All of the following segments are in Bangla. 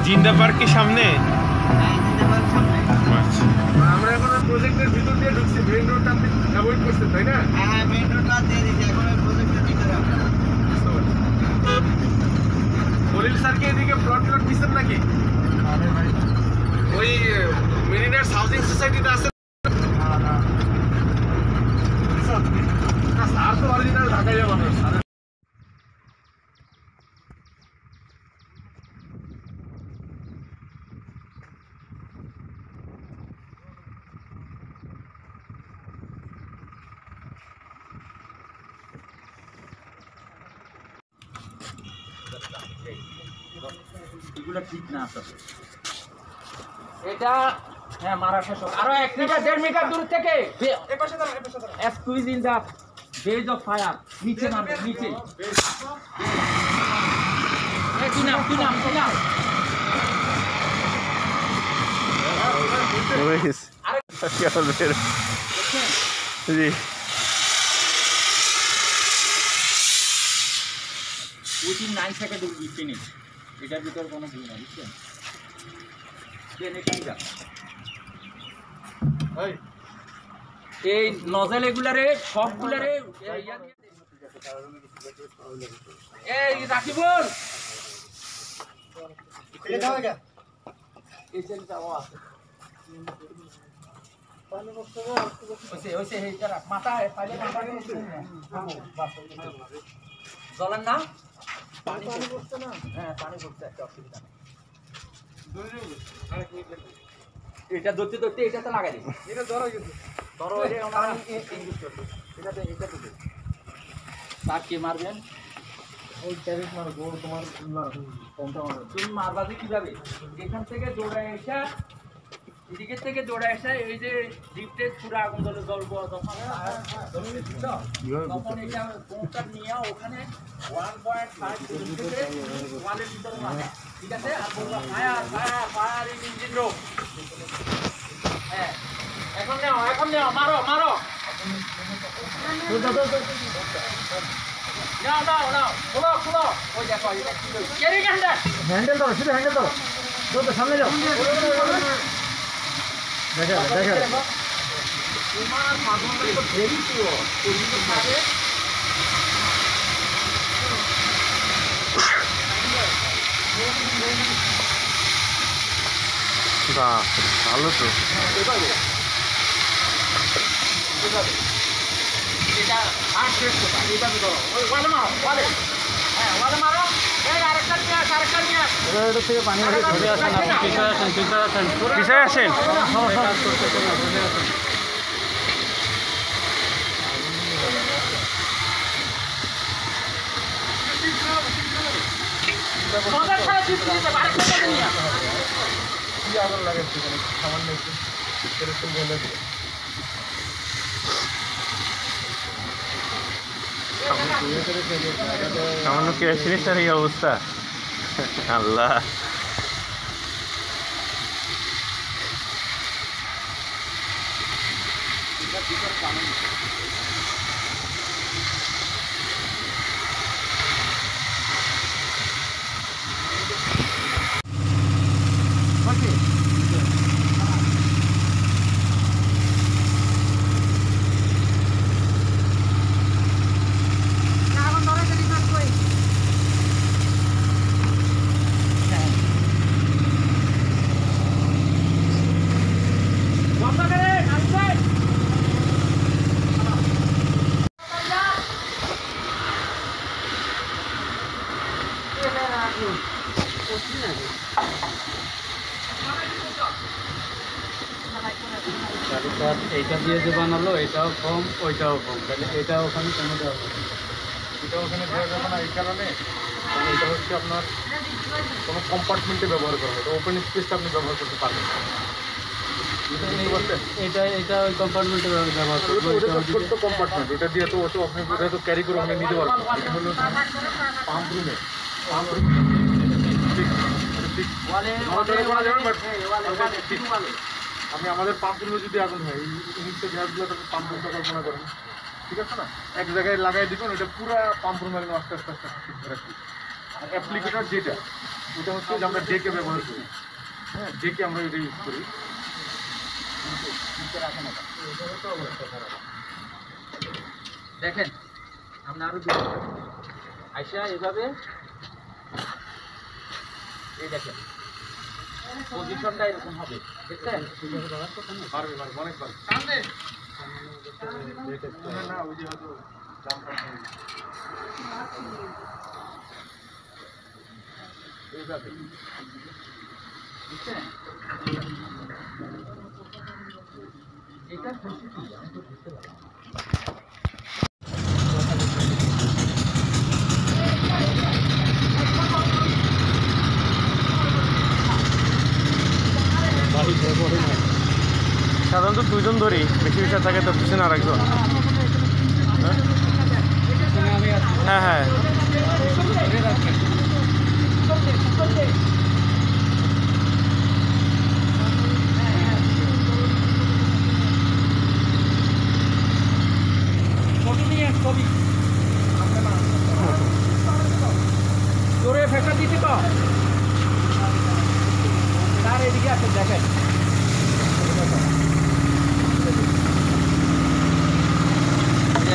জিন্দা পার্ক কি সামনে? আমরা এখন প্রজেক্টের ভিতর দিয়ে ঢুকছি, মেইন রোডটা আপনি অ্যাভয়েড করছেন তাই না? হ্যাঁ, মেইন রোডটা দিয়ে দিচ্ছি, এখন প্রজেক্টের ভিতরে আমরা। খলিল স্যারকে এদিকে প্লট দিচ্ছেন নাকি? ওই মেরিনার্স হাউজিং সোসাইটিতে আছে না? স্যার তো অরিজিনাল ঢাকাইয়া মানুষ। এগুলো ঠিক না আসলে এটা হ্যাঁ মারা শেষ আরো 1 মিটার 1.5 মিটার দূর থেকে squeeze in the base of fire নিচে নামবে নিচে এই তুই নাম क्या बोल रहे जी within 9 seconds will be finished এটার ভিতর কোনো ভুল না বুঝছেন এই নজেল এগুলারে সবগুলারে এই রাখিবুল এটা দাও এটা এই সেলটাও আছে পানি বসছে ওইসে এইটা মাথা পাইলে মাথা জ্বলেন না পানি পড়ছে না হ্যাঁ পানি পড়ছে একটা অসুবিধা নেই এটা ধরতে এটাতে লাগাই দিই এটা ধরো কিন্তু ধরো এটাতে তার কে মারবেন ওই ট্যারেট মারো গোল তোমার কোনটা মারো তুমি মারবা যে কিভাবে এখান থেকে দৌড়ায় এসে এদিকে থেকে দৌড়ায় এসে এই যে ডিপটে পুরো আগুন ধরে জ্বলবো তখন এটা কোনটা নিয়ে ওখানে 1.5 কিলোমিটার ওয়ালের ভিতরে মারা ঠিক আছে আর বলবো ফায়ার ইন ইঞ্জিন রুম হ্যাঁ এখন নাও মারো নাও খুলো ওই দেখো ক্যারি হ্যান্ডেল ধরো শুধু হ্যান্ডেল ধরো সামনে যাও দেখা তোমার মাধ্যমে তো ভেরি পুরো ভালো তো এটা আর শেষ কথা এইভাবে ধরো ওই ওয়ালে মারো এই আরেকটা নিয়ে এটা থেকে পানি পিছনে আসেন আগুন লাগাচ্ছি সামান্য একটু এরকম বলে সামান্য কেরোসিনের তার এই অবস্থা আল্লাহ এইটা দিয়ে যে বানালো এটাও কম ওইটাও কম তাহলে এটা ওখানে কমে দেওয়া হবে এটা ওখানে দেওয়া যাবে না এই কারণে এটা হচ্ছে আপনার কোনো কম্পার্টমেন্টে ব্যবহার করা হয় ওপেন স্পেসটা আপনি ব্যবহার করতে পারবেন এটা ওই কম্পার্টমেন্টে ব্যবহার করবো ছোট্ট কম্পার্টমেন্ট এটা দিয়ে তো আপনি তো ক্যারি করে আপনি নিতে পারবেন এটা হলো পাম্প রুমে ঠিক ওয়ালে নড়াচড়া করা যাবে, but ওয়ালে ঠিক। আপনি আমাদের পাম্পগুলো যদি আগুন হয় এই জিনিসটা গ্যাসগুলো পাম্পগুলো কল্পনা করেন, ঠিক আছে না, এক জায়গায় লাগাই দিবেন, ওটা পুরো পাম্প রুমে আস্তে আস্তে আস্তে আস্তে ঠিক করে রাখি। আর অ্যাপ্লিকেটর যেটা ওটা হচ্ছে যে আমরা ডেকে ব্যবহার করি, হ্যাঁ ডেকে আমরা এটা ইউজ করি। দেখেন আপনি আরো আইসা এভাবে এই দেখেন পজিশনটা এরকম হবে, দেখছেন? পারবে অনেকবার না ওই যে হয়তো দামটা এইভাবে, বুঝছেন? এটা খুশি কি আমি তো বুঝতে পারলাম। সাধারণত দুজন ধরি, বেশি বেশি থাকে তো পিছনে আর একজন। হ্যাঁ হ্যাঁ জোরে ফেসার দিচ্ছি তো তার এদিকে আছে, দেখেন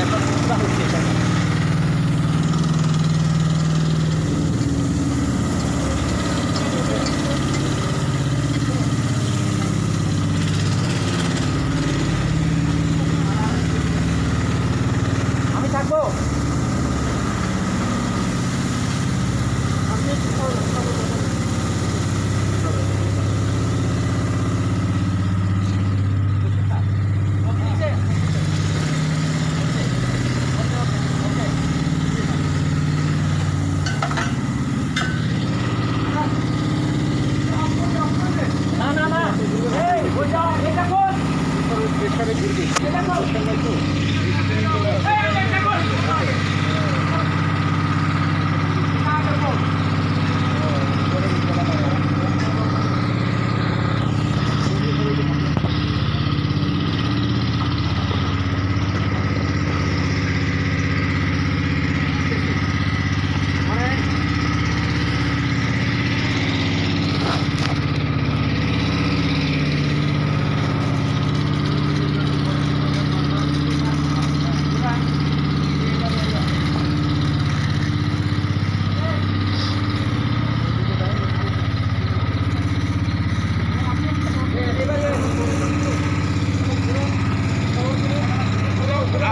এখন মুদ্রা হচ্ছে এখানে। আমি থাকবো, না না না এই ওইটা এটা কোন এটা কোন এই এটা কোন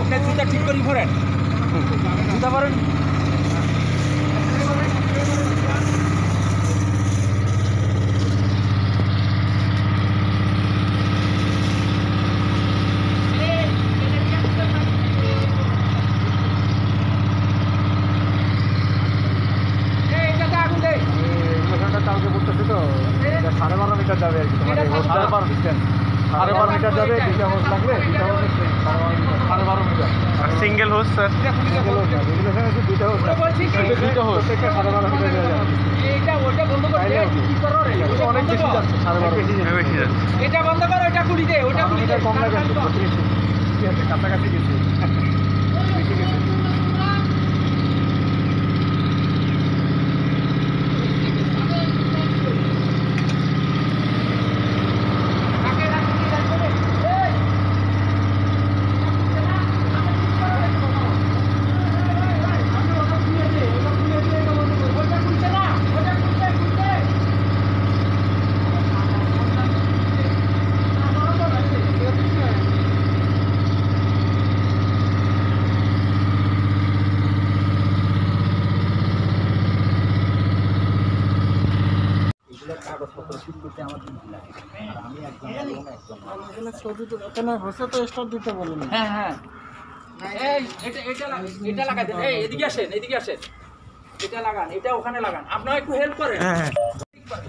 আপনি জুতা ঠিক করে ভরেন, জুতা ভরেন। কালকে বলতেছে তো 12.5 মিটার যাবে আর কি, তোমার 12.5 ডিস্টেন্স 12.5 মিটার যাবে, দুইটা হোস লাগবে, দুইটা হোস 12.5 মিটার। আর সিঙ্গেল হোস স্যার, দুইটা হোস দুইটা হোস 12.5 মিটার যাবে। এটা ওটা বন্ধ করে দে, কি করো রে? ওটা অনেক বন্ধ বেশি কর। যাচ্ছে, 12.5 বেশি যাচ্ছে। এটা বন্ধ করো, এটা খুলি দে, ওটা খুলি দে। কম লাগে, 35 ঠিক আছে, কাছাকাছি গেছে, বেশি গেছে। হ্যাঁ হ্যাঁ এই এটা লাগাই দেন, এই এদিকে আসেন, এদিকে আসেন, এটা লাগান, এটা ওখানে লাগান, আপনারা একটু হেল্প করেন। হ্যাঁ হ্যাঁ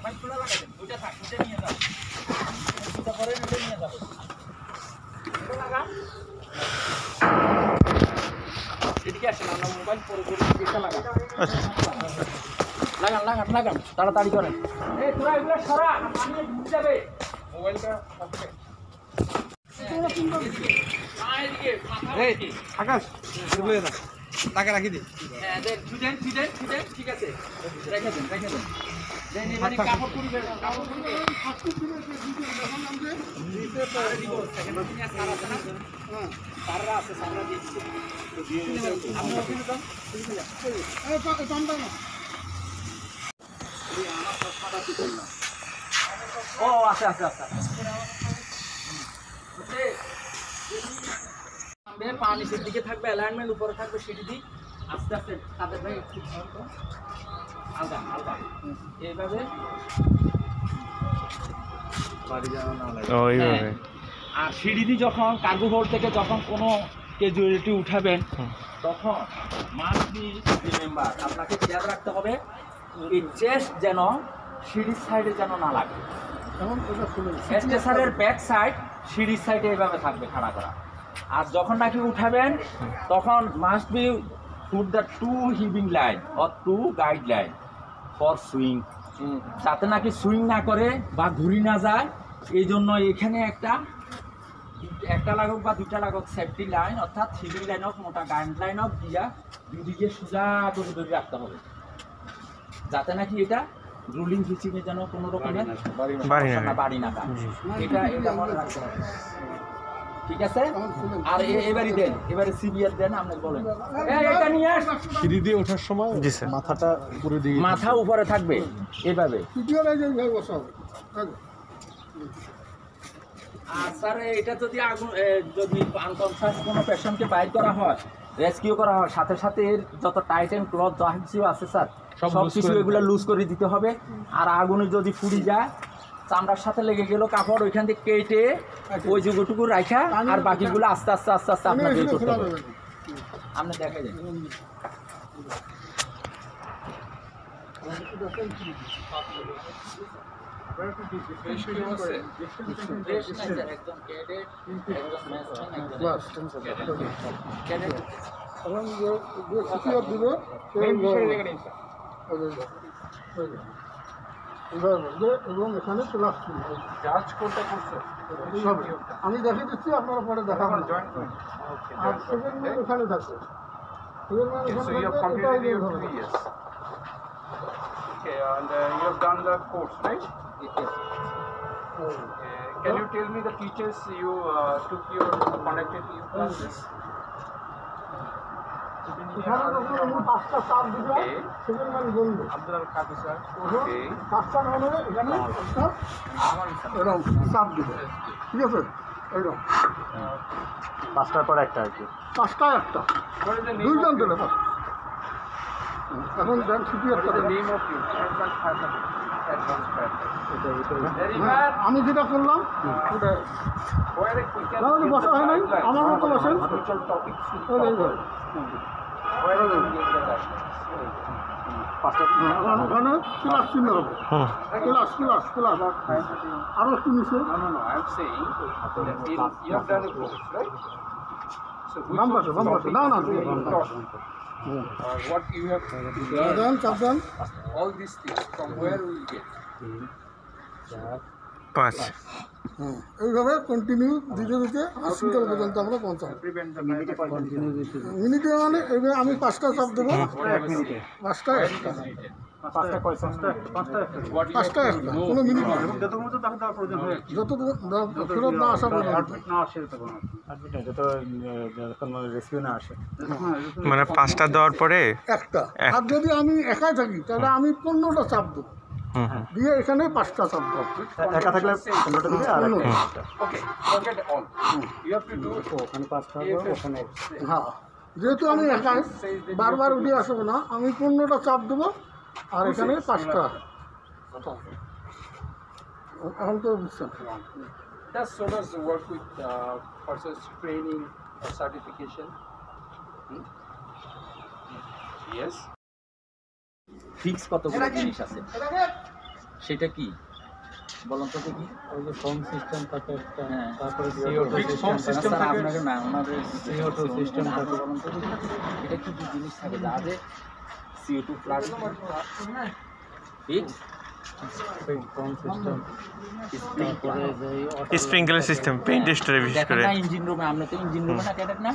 ভাই খোলা লাগাই দেন, ওইটা থাক, ওইটা নিয়ে যান, এটা করেন, ওইটা নিয়ে যাবেন, এটা লাগান, এদিকে আসেন, আমরা মোবাইল পরে এটা লাগান, লাগান লাগান। লাগান তাড়াতাড়ি করেন। এই তোরা এগুলো সরা, পানি ঢুকে যাবে। মোবাইলটা ওকে এদিকে মাথা এই আকাশ এগুলো না টাকা রাখি দি হ্যাঁ দেন ছুটেন ঠিক আছে রেখে দেন দেন এবারে কাপড় পুরি বের কাপড় পুরি বের সারা আছে সারা দিচ্ছি আপনি ওখানে যান এই পাম্পটা না এই আমার চশমাটা কি করলাম ও আছে পা নিচের দিকে থাকবে, অ্যালাইনমেন্ট উপরে থাকবে, সিঁড়ি দিক আস্তে আস্তে তাদের ভাই একটু আলগা এইভাবে ওইভাবে। আর সিঁড়ি দিয়ে যখন কার্গো হোল্ড থেকে যখন কোনো ক্যাজুয়ালিটি উঠাবেন তখন মাস্ট বি রিমেম্বার আপনাকে খেয়াল রাখতে হবে এই চেস্ট যেন সিঁড়ির সাইডে যেন না লাগে। স্টেশনের ব্যাক সাইড সিঁড়ির সাইডে এইভাবে থাকবে খাড়া করা। আর যখন নাকি উঠাবেন তখন must be put the two heaving line or two guide line for swing, যাতে নাকি সুইং না করে বা ঘুরি না যায়। এই জন্য এখানে একটা লাগুক বা দুইটা লাগুক সেফটি লাইন অর্থাৎ হিভিং লাইন হোক মোটা গাইড লাইন হোক দিয়া দুদিকে সোজা করে ধরে রাখতে হবে, যাতে নাকি এটা রুলিং ফিচিংয়ে যেন কোনো রকমের বাড়ি না পায়। এটা মনে রাখতে হবে, ঠিক আছে? আর এবারে সিবিআর দেন, আপনি বলেন এটা নিয়ে আস। সিঁড়ি দিয়ে ওঠার সময় জি স্যার। মাথাটা উপরে দিয়ে মাথা উপরে থাকবে এভাবে। আর স্যার এটা যদি যদি আনকনসাস কোনো পেশেন্টকে বাইর করা হয়, রেস্কিউ করা হয়, সাথে সাথে এর যত টাইট অ্যান্ড ক্লথ যা কিছু আছে স্যার সব কিছু এগুলো লুজ করে দিতে হবে। আর আগুনে যদি ফুড়ি যায়, চামড়ার সাথে লেগে গেল কাপড় ওইখান থেকে কেটে ওই যুগটুকু রাখা আর বাকিগুলো আস্তে আস্তে আপনাকে করতে হবে। আপনি দেখাই দেন এবং এখানে ক্লাস আমি দেখে দিচ্ছি, আপনারা পরে দেখা হবে। আর সেকেন্ড ম্যান এখানে থাকবে, সেকেন্ড ম্যান এখানে থাকবে। Okay, and you have done the course, right? Can you tell me the teachers you took your conducted classes? এখানে যখন আমি 5টা চাপ দিব, সেকেন্ড ম্যান বলবে Abdul Kadir sir. Okay. 5টা মানে এখানে এরকম চাপ দিব, ঠিক আছে? এরকম 5টার পর একটা আর কি। 5টা একটা What is the name দুইজন of দিলে পাস। এখন দেন CPR what is the name of you? Advanced Fighter. Advanced Fighter. Very হ্যাঁ, bad. আমি যেটা করলাম ওটা Where we can না, ওটা বসা হয় নাই, আমার মতো বসেন। Spiritual topics. ওই যে, Where we can get the guidance. ওখানে ক্লাস চিহ্ন হবে, ক্লাস আরো একটু নিচে No. I'm saying that you have done a course, right? So which বাম of পাশে the না topics you taught? What you have দেন চাপ দেন। all these things from where we will get? 5। এইভাবে কন্টিনিউ দিতে দিতে হসপিটাল পর্যন্ত আমরা পৌঁছাবো। Prevent the মিনিটে মানে এইভাবে আমি 5টা চাপ দেবো, 5টা একটা, 5টা একটা, কোনো মিনিট না, যতটুকু ফেরত না আসা পর্যন্ত। মানে 5টা দেওয়ার পরে একটা। আর যদি আমি একাই থাকি তাহলে আমি 15টা চাপ দেবো, দিয়ে এখানে 5টা চাপ দেবো। একা থাকলে 15টা দিবে আর একটা। Okay, forget all. You have to do হ্যাঁ, যেহেতু আমি একাই বারবার উঠে আসবো না, আমি 15টা চাপ দেবো আর এখানে 5টা। এখন তো বুঝছেন। Does SONAS work with persons training or certification? Yes. Fix কতগুলো জিনিস আছে সেটা কি বলুন তো দেখি। ওই যে ফোন সিস্টেম থাকে একটা, হ্যাঁ তারপরে Phone system স্যার থাকে। আপনাকে না ওনাদের CO2 system থাকে। বলুন তো দেখি এটা কি কি জিনিস থাকে যাতে CO2 plug fix sprinkler system paint স্টোরে বিশেষ দেখেন করে না ইঞ্জিন রুমে, আপনি তো ইঞ্জিন রুমে না কেটেন না,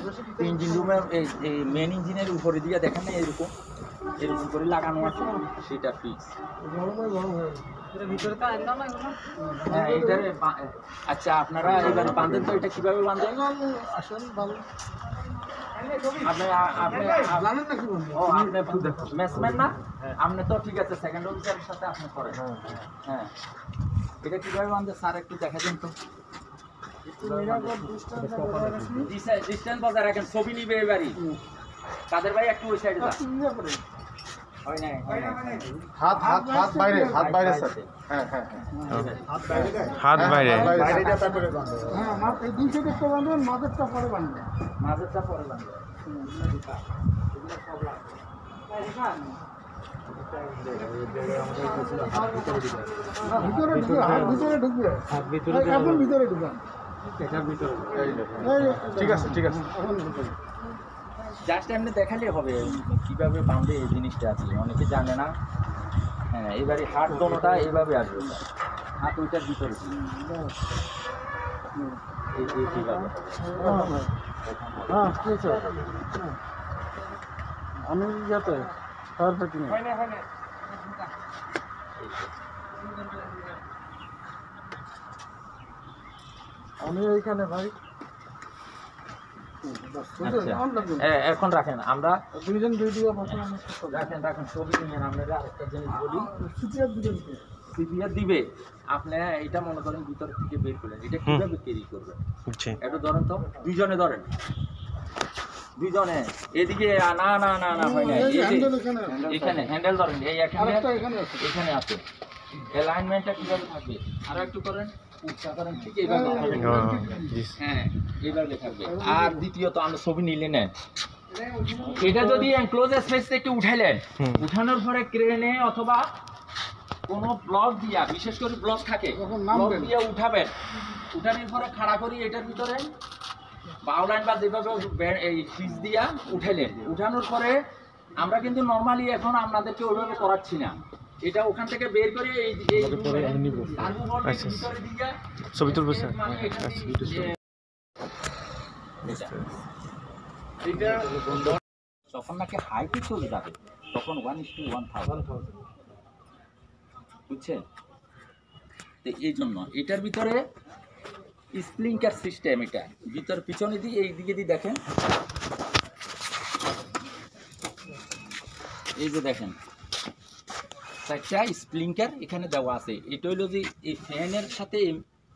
ইঞ্জিন রুমে এই মেন ইঞ্জিনের উপরে দিয়ে দেখেন না এরকম এরকম করে লাগানো আছে, সেটা ফিক্স। হ্যাঁ এটার আচ্ছা আপনারা এবারে বাঁধেন তো, এটা কিভাবে বাঁধেন? আসেন ভালো আপনি আপনি জানেন না কি বলবো? ও আপনি ম্যাচম্যান না, আপনি তো ঠিক আছে সেকেন্ড অফিসারের সাথে আপনি করেন। হ্যাঁ এটা কিভাবে বাঁধে স্যার একটু দেখা দিন তো। ডিস্টেন্স বজায় রাখেন, ছবি নিবে এবারই। কাদের ভাই একটু ওই সাইডে যান। হয় নাই হাত হাত হাত বাইরে, হাত বাইরে স্যার। হ্যাঁ হ্যাঁ হ্যাঁ হাত বাইরে বাইরে দিয়ে তারপরে বাঁধবে। হ্যাঁ আমার এই দুই সাইডে একটা বাঁধবেন, মাঝেরটা পরে বাঁধবেন। মাঝেরটা পরে বাঁধবে। ভিতরে ঢুকে, হাত ভিতরে ঢুকবে, এখন ভিতরে ঢুকান। ঠিক আছে ঠিক আছে। জাস্ট এমনি দেখালে হবে কিভাবে বাঁধবে এই জিনিসটা আছে, অনেকে জানে না। হ্যাঁ এবারে হাত দোনোটা এইভাবে আসবে, হাত ওইটার ভিতরে এইভাবে। হ্যাঁ ঠিক আছে। আমি ইয়াতে পারফেক্ট নেই। আমি এইখানে ভাই এখন রাখেন, আমরা দুইজন ভিডিও বসানো রাখেন রাখেন ছবি নিয়ে আমরা আরেকটা জিনিস বলি। সিপিআর দুজন সিপিআর দিবে, আপনি এটা মনে করেন ভিতর থেকে বের করলেন, এটা কিভাবে ক্যারি করবেন? জি একটু ধরেন তো, দুইজনে ধরেন, দুইজনে এদিকে না না না না হয় না, এই যে এখানে হ্যান্ডেল ধরেন, এই এখানে এখানে আছে, অ্যালাইনমেন্টটা কিভাবে থাকবে? আরো একটু করেন, উৎসাহ করেন, ঠিক এইভাবে থাকবে। জি হ্যাঁ এইভাবে থাকবে। আর দ্বিতীয়ত আমরা ছবি নিলে নেন, এটা যদি এনক্লোজ স্পেস থেকে উঠাইলেন, উঠানোর পরে ক্রেনে অথবা কোনো ব্লক দিয়া, বিশেষ করে ব্লক থাকে, ব্লক দিয়ে উঠাবেন, উঠানোর পরে খাড়া করি এটার ভিতরে বাউলাইন বা যেভাবে এই ফিস দিয়া উঠাইলেন, উঠানোর পরে আমরা কিন্তু নর্মালি এখন আপনাদেরকে ওইভাবে করাচ্ছি না, এটা ওখান থেকে বের করে এই ভিতরে দিয়া ছবি তুলবো স্যার। যখন নাকি হাইটে চলে যাবে তখন 1:1000, বুঝছেন? তো এই জন্য এটার ভিতরে স্প্রিংকার সিস্টেম, এটা ভিতর পিছনে দিয়ে এই দিকে দিয়ে দেখেন, এই যে দেখেন চারটা স্প্রিংকার এখানে দেওয়া আছে। এটা হইলো যে এই ফ্যানের সাথে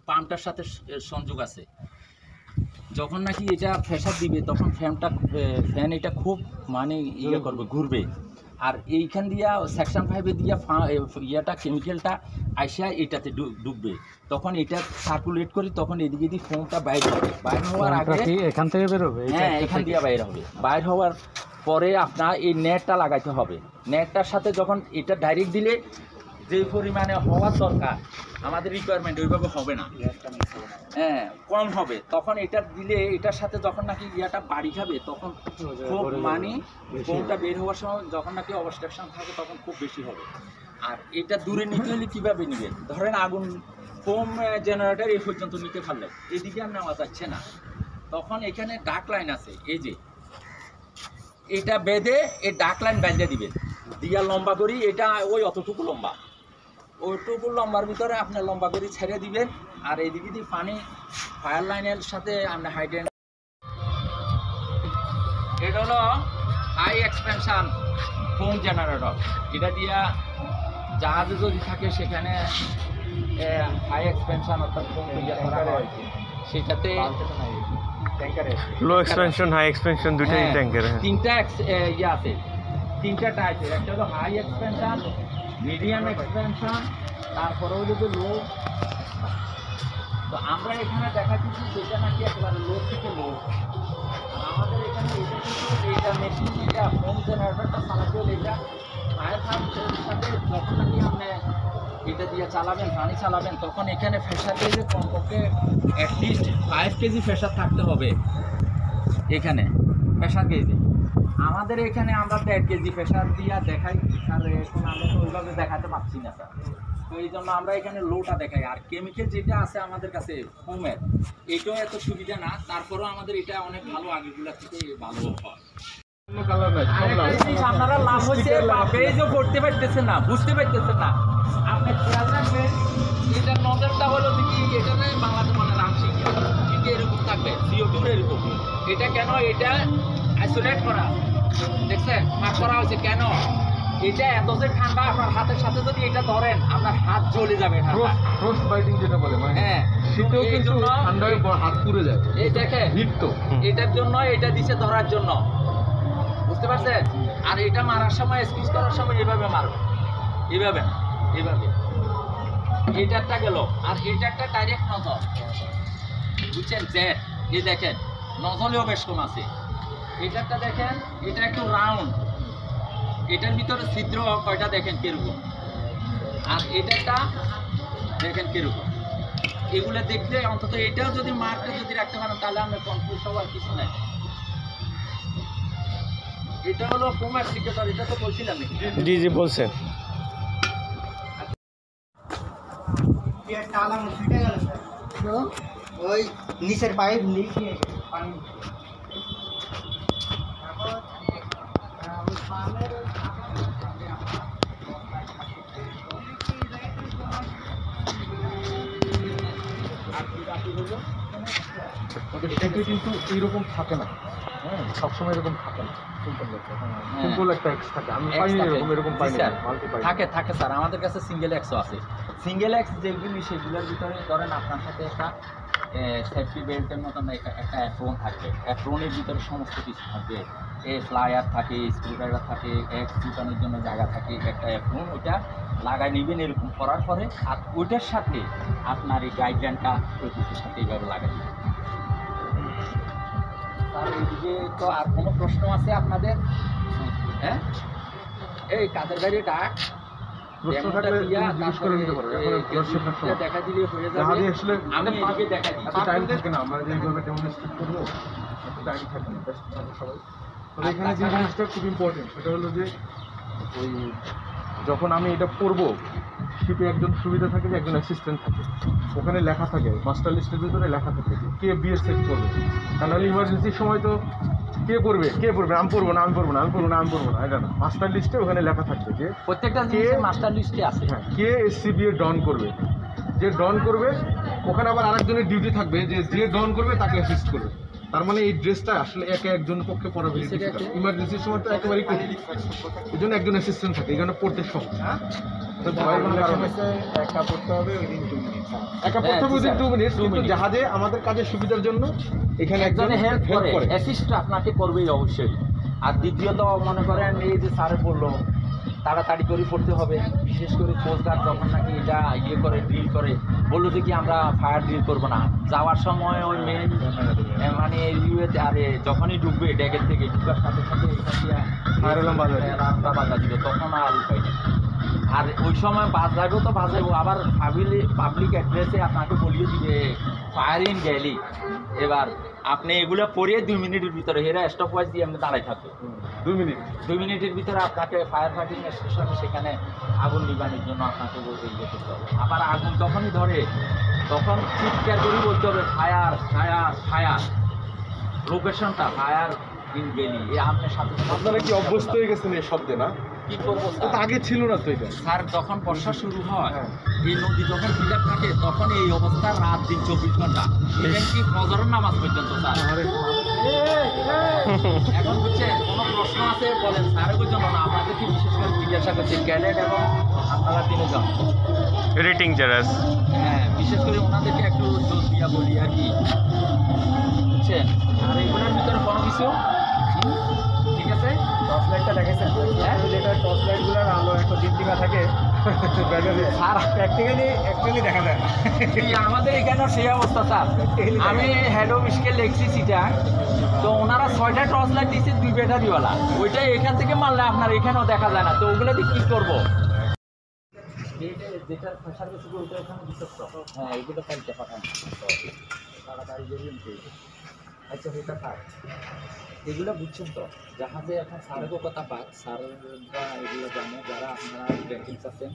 পাম্পটার সাথে সংযোগ আছে, যখন নাকি এটা প্রেসার দিবে তখন ফ্যান এটা খুব মানে ইয়ে করবে, ঘুরবে। আর এইখান দিয়া সেকশন 5 দিয়া ইয়াটা কেমিক্যালটা আইসা এটাতে ঢুকবে, তখন এটা সার্কুলেট করি, তখন এদিকে দিয়ে ফোমটা বাইরে হবে, বাইরে হওয়ার আগে এখান থেকে বের হবে। হ্যাঁ এখান দিয়ে বাইরে হবে, বাইরে হওয়ার পরে আপনার এই নেটটা লাগাইতে হবে। নেটটার সাথে যখন এটা ডাইরেক্ট দিলে যে পরিমাণে হওয়ার দরকার আমাদের রিকোয়ারমেন্ট ওইভাবে হবে না, হ্যাঁ কম হবে। তখন এটা দিলে এটার সাথে যখন নাকি ইয়াটা বাড়ি খাবে তখন খুব মানে ফোমটা বের হওয়ার সময় যখন নাকি অবস্ট্রাকশন থাকে তখন খুব বেশি হবে। আর এটা দূরে নিতে হলে কীভাবে নেবেন? ধরেন আগুন ফোম জেনারেটর এই পর্যন্ত নিতে পারলে এদিকে আর নেওয়া যাচ্ছে না, তখন এখানে ডাক লাইন আছে, এই যে এটা বেঁধে এই ডাক লাইন বেঁধে দিবেন, দিয়া লম্বা করি, এটা ওই অতটুকু লম্বা, ওইটুকু লম্বার ভিতরে আপনি লম্বা করে ছেড়ে দিবেন। আর এইদিকে দিয়ে পানি ফায়ার লাইনের সাথে আপনি হাইড্রেন্ট, এটা হলো হাই এক্সপেনশন ফোম জেনারেটর। এটা দিয়া জাহাজে যদি থাকে সেখানে হাই এক্সপেনশন অর্থাৎ ফোম ইয়ে করা হয়, সেটাতে লো এক্সপেনশন হাই এক্সপেনশন দুটোই ট্যাঙ্কের। তিনটা ইয়ে আছে, তিনটা টাইপ, একটা হলো হাই এক্সপেনশন, মিডিয়াম এক্সপেনশন, তারপরে হলো যে লো। তো আমরা এখানে দেখাচ্ছি যেটা নাকি একেবারে লো থেকে লো। আমাদের এখানে এইটা মেশিন, এটা হোম জেনারেটরটা চালাতে হলে এটা ফায়ার সার্ভিসের সাথে যখন নাকি আপনি এটা দিয়ে চালাবেন, পানি চালাবেন, তখন এখানে প্রেশার গেজে কমপক্ষে অ্যাটলিস্ট 5 কেজি প্রেশার থাকতে হবে। এখানে প্রেশার গেজে আমাদের এখানে আমরা 1.5 কেজি প্রেশার দিয়ে দেখাই, আর এখন আমরা তো ওইভাবে দেখাতে পারছি না স্যার। তো এই জন্য আমরা এখানে লোটা দেখাই। আর কেমিক্যাল যেটা আছে আমাদের কাছে ফোমের, এটাও এত সুবিধা না, তারপরেও আমাদের এটা অনেক ভালো, আগেগুলোর থেকে ভালো হয়। আপনারা লাভ হচ্ছে পেজও করতে পারতেছেন না, বুঝতে পারতেছেন না। আপনি খেয়াল রাখবেন, এটার নজরটা হলো কি, এটা বাংলাতে মানে রামসিং কিন্তু এরকম থাকবে, CO2 এরকম। এটা কেন, এটা আইসোলেট করা, দেখছেন মার্ক করা হয়েছে কেন। এটা এত যে ঠান্ডা, আপনার হাতের সাথে যদি এটা ধরেন আপনার হাত জ্বলে যাবে ফ্রস্ট বাইটিং যেটা বলে, মানে হ্যাঁ, শীতেও কিন্তু ঠান্ডায় হাত পুড়ে যায়। এই দেখেন হিট তো এটার জন্য, এটা দিছে ধরার জন্য, বুঝতে পারছেন। আর এটা মারার সময়, স্কুইজ করার সময় এভাবে মারবে, এভাবে এভাবে। এটারটা গেল, আর এটারটা ডাইরেক্ট নজল, বুঝছেন জেড। এই দেখেন নজলেও বেশ কম আছে। এটারটা দেখেন, এটা একটু রাউন্ড, এটার ভিতরে ছিদ্র কয়টা দেখেন কিরকম, আর এটারটা দেখেন কিরকম। এগুলো দেখলে অন্তত এটাও যদি মার্কটা যদি রাখতে পারেন তাহলে আমরা কনফিউজ হওয়ার কিছু নাই। এটা হলো ফোমের সিকেটার, এটা তো বলছিলাম নাকি? জি জি বলছেন। ওই নিচের পাইপ লিক হয়ে গেছে, পানি এটা কিন্তু এইরকম থাকে না, হ্যাঁ সবসময় এরকম থাকে না। সিম্পল একটা এক্স থাকে, আমি পাইনি এরকম পাইনি, মাল্টি পাইনি। থাকে স্যার, আমাদের কাছে সিঙ্গেল এক্সও আছে। সিঙ্গেল এক্স যেগুলি সেগুলোর ভিতরে ধরেন আপনার সাথে একটা সেফটি বেল্টের মতন একটা অ্যাপ্রন থাকবে, অ্যাপ্রনের ভিতরে সমস্ত কিছু থাকবে। ফ্লায়ার থাকে, স্ক্রুড্রাইভার থাকে, এক্স ঢুকানোর জন্য জায়গা থাকে, একটা অ্যাপ্রন ওইটা লাগাই নেবেন এরকম করার পরে। আর ওইটার সাথে আপনার এই গাইডলাইনটা ওই কিছুর সাথে এইভাবে লাগাই দেবেন। আর এইদিকে তো আর কোনো প্রশ্ন আছে আপনাদের? হ্যাঁ, এই কাদের গাড়ি ডাক প্রশ্ন থাকলে জিজ্ঞেস করে নিতে পারো। এখন দর্শকদের সময় দেখা দিলে হয়ে জাহাজে যাবে। আসলে আমি এদিকে দেখাই দিই। এত টাইম থাকে না, আমরা যেভাবে ডেমনস্ট্রেট করবো এত টাইম থাকে না, ব্যস্ত থাকে সবাই। তবে এখানে যে জিনিসটা খুব ইম্পর্টেন্ট সেটা হলো যে ওই যখন আমি এটা পড়বো, শিপে একজন সুবিধা থাকে যে একজন অ্যাসিস্ট্যান্ট থাকে, ওখানে লেখা থাকে, মাস্টার লিস্টের ভিতরে লেখা থাকে যে কে বিএস সেট করবে। কারণ ইমার্জেন্সির সময় তো কে পড়বে, আমি পড়বো না, এটা না, মাস্টার লিস্টে ওখানে লেখা থাকবে যে প্রত্যেকটা মাস্টার লিস্টে আছে। হ্যাঁ, কে এসসিবি এ ডন করবে, যে ডন করবে ওখানে আবার আরেকজনের ডিউটি থাকবে যে ডন করবে তাকে অ্যাসিস্ট করবে। তার মানে এই ড্রেসটা আসলে একজন পক্ষে পরা বেশি ডিফিকাল্ট। ইমার্জেন্সির সময় তো একেবারেই কঠিন, এই জন্য একজন অ্যাসিস্ট্যান্ট থাকে, এই জন্য পড়তে সহজ। একা পড়তে হবে ওই দিন 2 মিনিট, কিন্তু জাহাজে আমাদের কাজের সুবিধার জন্য এখানে একজনে হেল্প করে, অ্যাসিস্ট আপনাকে করবেই অবশ্যই। আর দ্বিতীয়ত মনে করেন এই যে স্যারে বললো তাড়াতাড়ি করে পড়তে হবে, বিশেষ করে কোস্টগার্ড যখন নাকি এটা করে ড্রিল করে, বললো যে কি আমরা ফায়ার ড্রিল করবো না, যাওয়ার সময় ওই মেন মানে ইউএতে আরে যখনই ঢুকবে ড্যাগের থেকে ঢুকার সাথে সাথে বাধা দিল, তখন আর উপায় নেই। আর ওই সময় বাজাইবো তো বাজাইবো, আবার পাবলিক অ্যাড্রেসে আপনাকে বলিয়ে দিবে ফায়ারিং গ্যালি। এবার আপনি এগুলো পড়িয়ে 2 মিনিটের ভিতরে হেরা স্টপ ওয়াইজ দিয়ে আপনি দাঁড়াই থাকবে। 2 মিনিটের ভিতরে আপনাকে ফায়ার ফাইটিং স্টেশনে সেখানে আগুন নিবানোর জন্য আপনাকে ইয়ে করতে হবে। আবার আগুন যখনই ধরে তখন চিৎকার করে বলতে হবে ফায়ার ফায়ার ফায়ার, লোকেশনটা ফায়ার ইন গেলি। এই আপনার সাথে আপনারা কি অভ্যস্ত হয়ে গেছেন এই শব্দে? না, কি করবো তো আগে ছিল না তো এটা। স্যার যখন বর্ষা শুরু হয়, এই নদী যখন ফিল আপ থাকে তখন এই অবস্থা রাত দিন 24 ঘন্টা, ইভেন কি ফজরের নামাজ পর্যন্ত। স্যার এখন বুঝছেন কোনো প্রশ্ন আছে বলেন, স্যারের জন্য না, আপনাদের কি বিশেষ করে জিজ্ঞাসা করছি ক্যাডেট এবং আপনারা 3 জন রেটিং যারা আছে, হ্যাঁ বিশেষ করে ওনাদেরকে একটু জোর দিয়া বলি আর কি, বুঝছেন। আর এগুলোর ভিতরে কোনো কিছু ঠিক আছে। টর্চ লাইটটা দেখাইছেন, যেটা টর্চ লাইটগুলোর আলো একটা দীপ্তিকা থাকে, আর অ্যাকচুয়ালি দেখা যায় না। আমাদের এখানেও সেই অবস্থা স্যার। আমি হেড অফিসকে লেখছি সিটা, তো ওনারা 6টা টর্চ লাইট দিচ্ছে 2 ব্যাটারিওয়ালা, ওইটাই এখান থেকে মারলে আপনার এখানেও দেখা যায় না, তো ওগুলো দিয়ে কী করবো? যেটা প্রেশার বেশি ওইটা এখানে বিশ্বস্ত, হ্যাঁ এগুলো কালকে পাঠান তাড়াতাড়ি বেরিয়ে আচ্ছা এটা থাক, এগুলো বুঝছেন তো, জাহাজে এখন স্যারেরও কথা পাক, স্যাররা এগুলো জানে, যারা আপনারা ব্যাংকিংস আছেন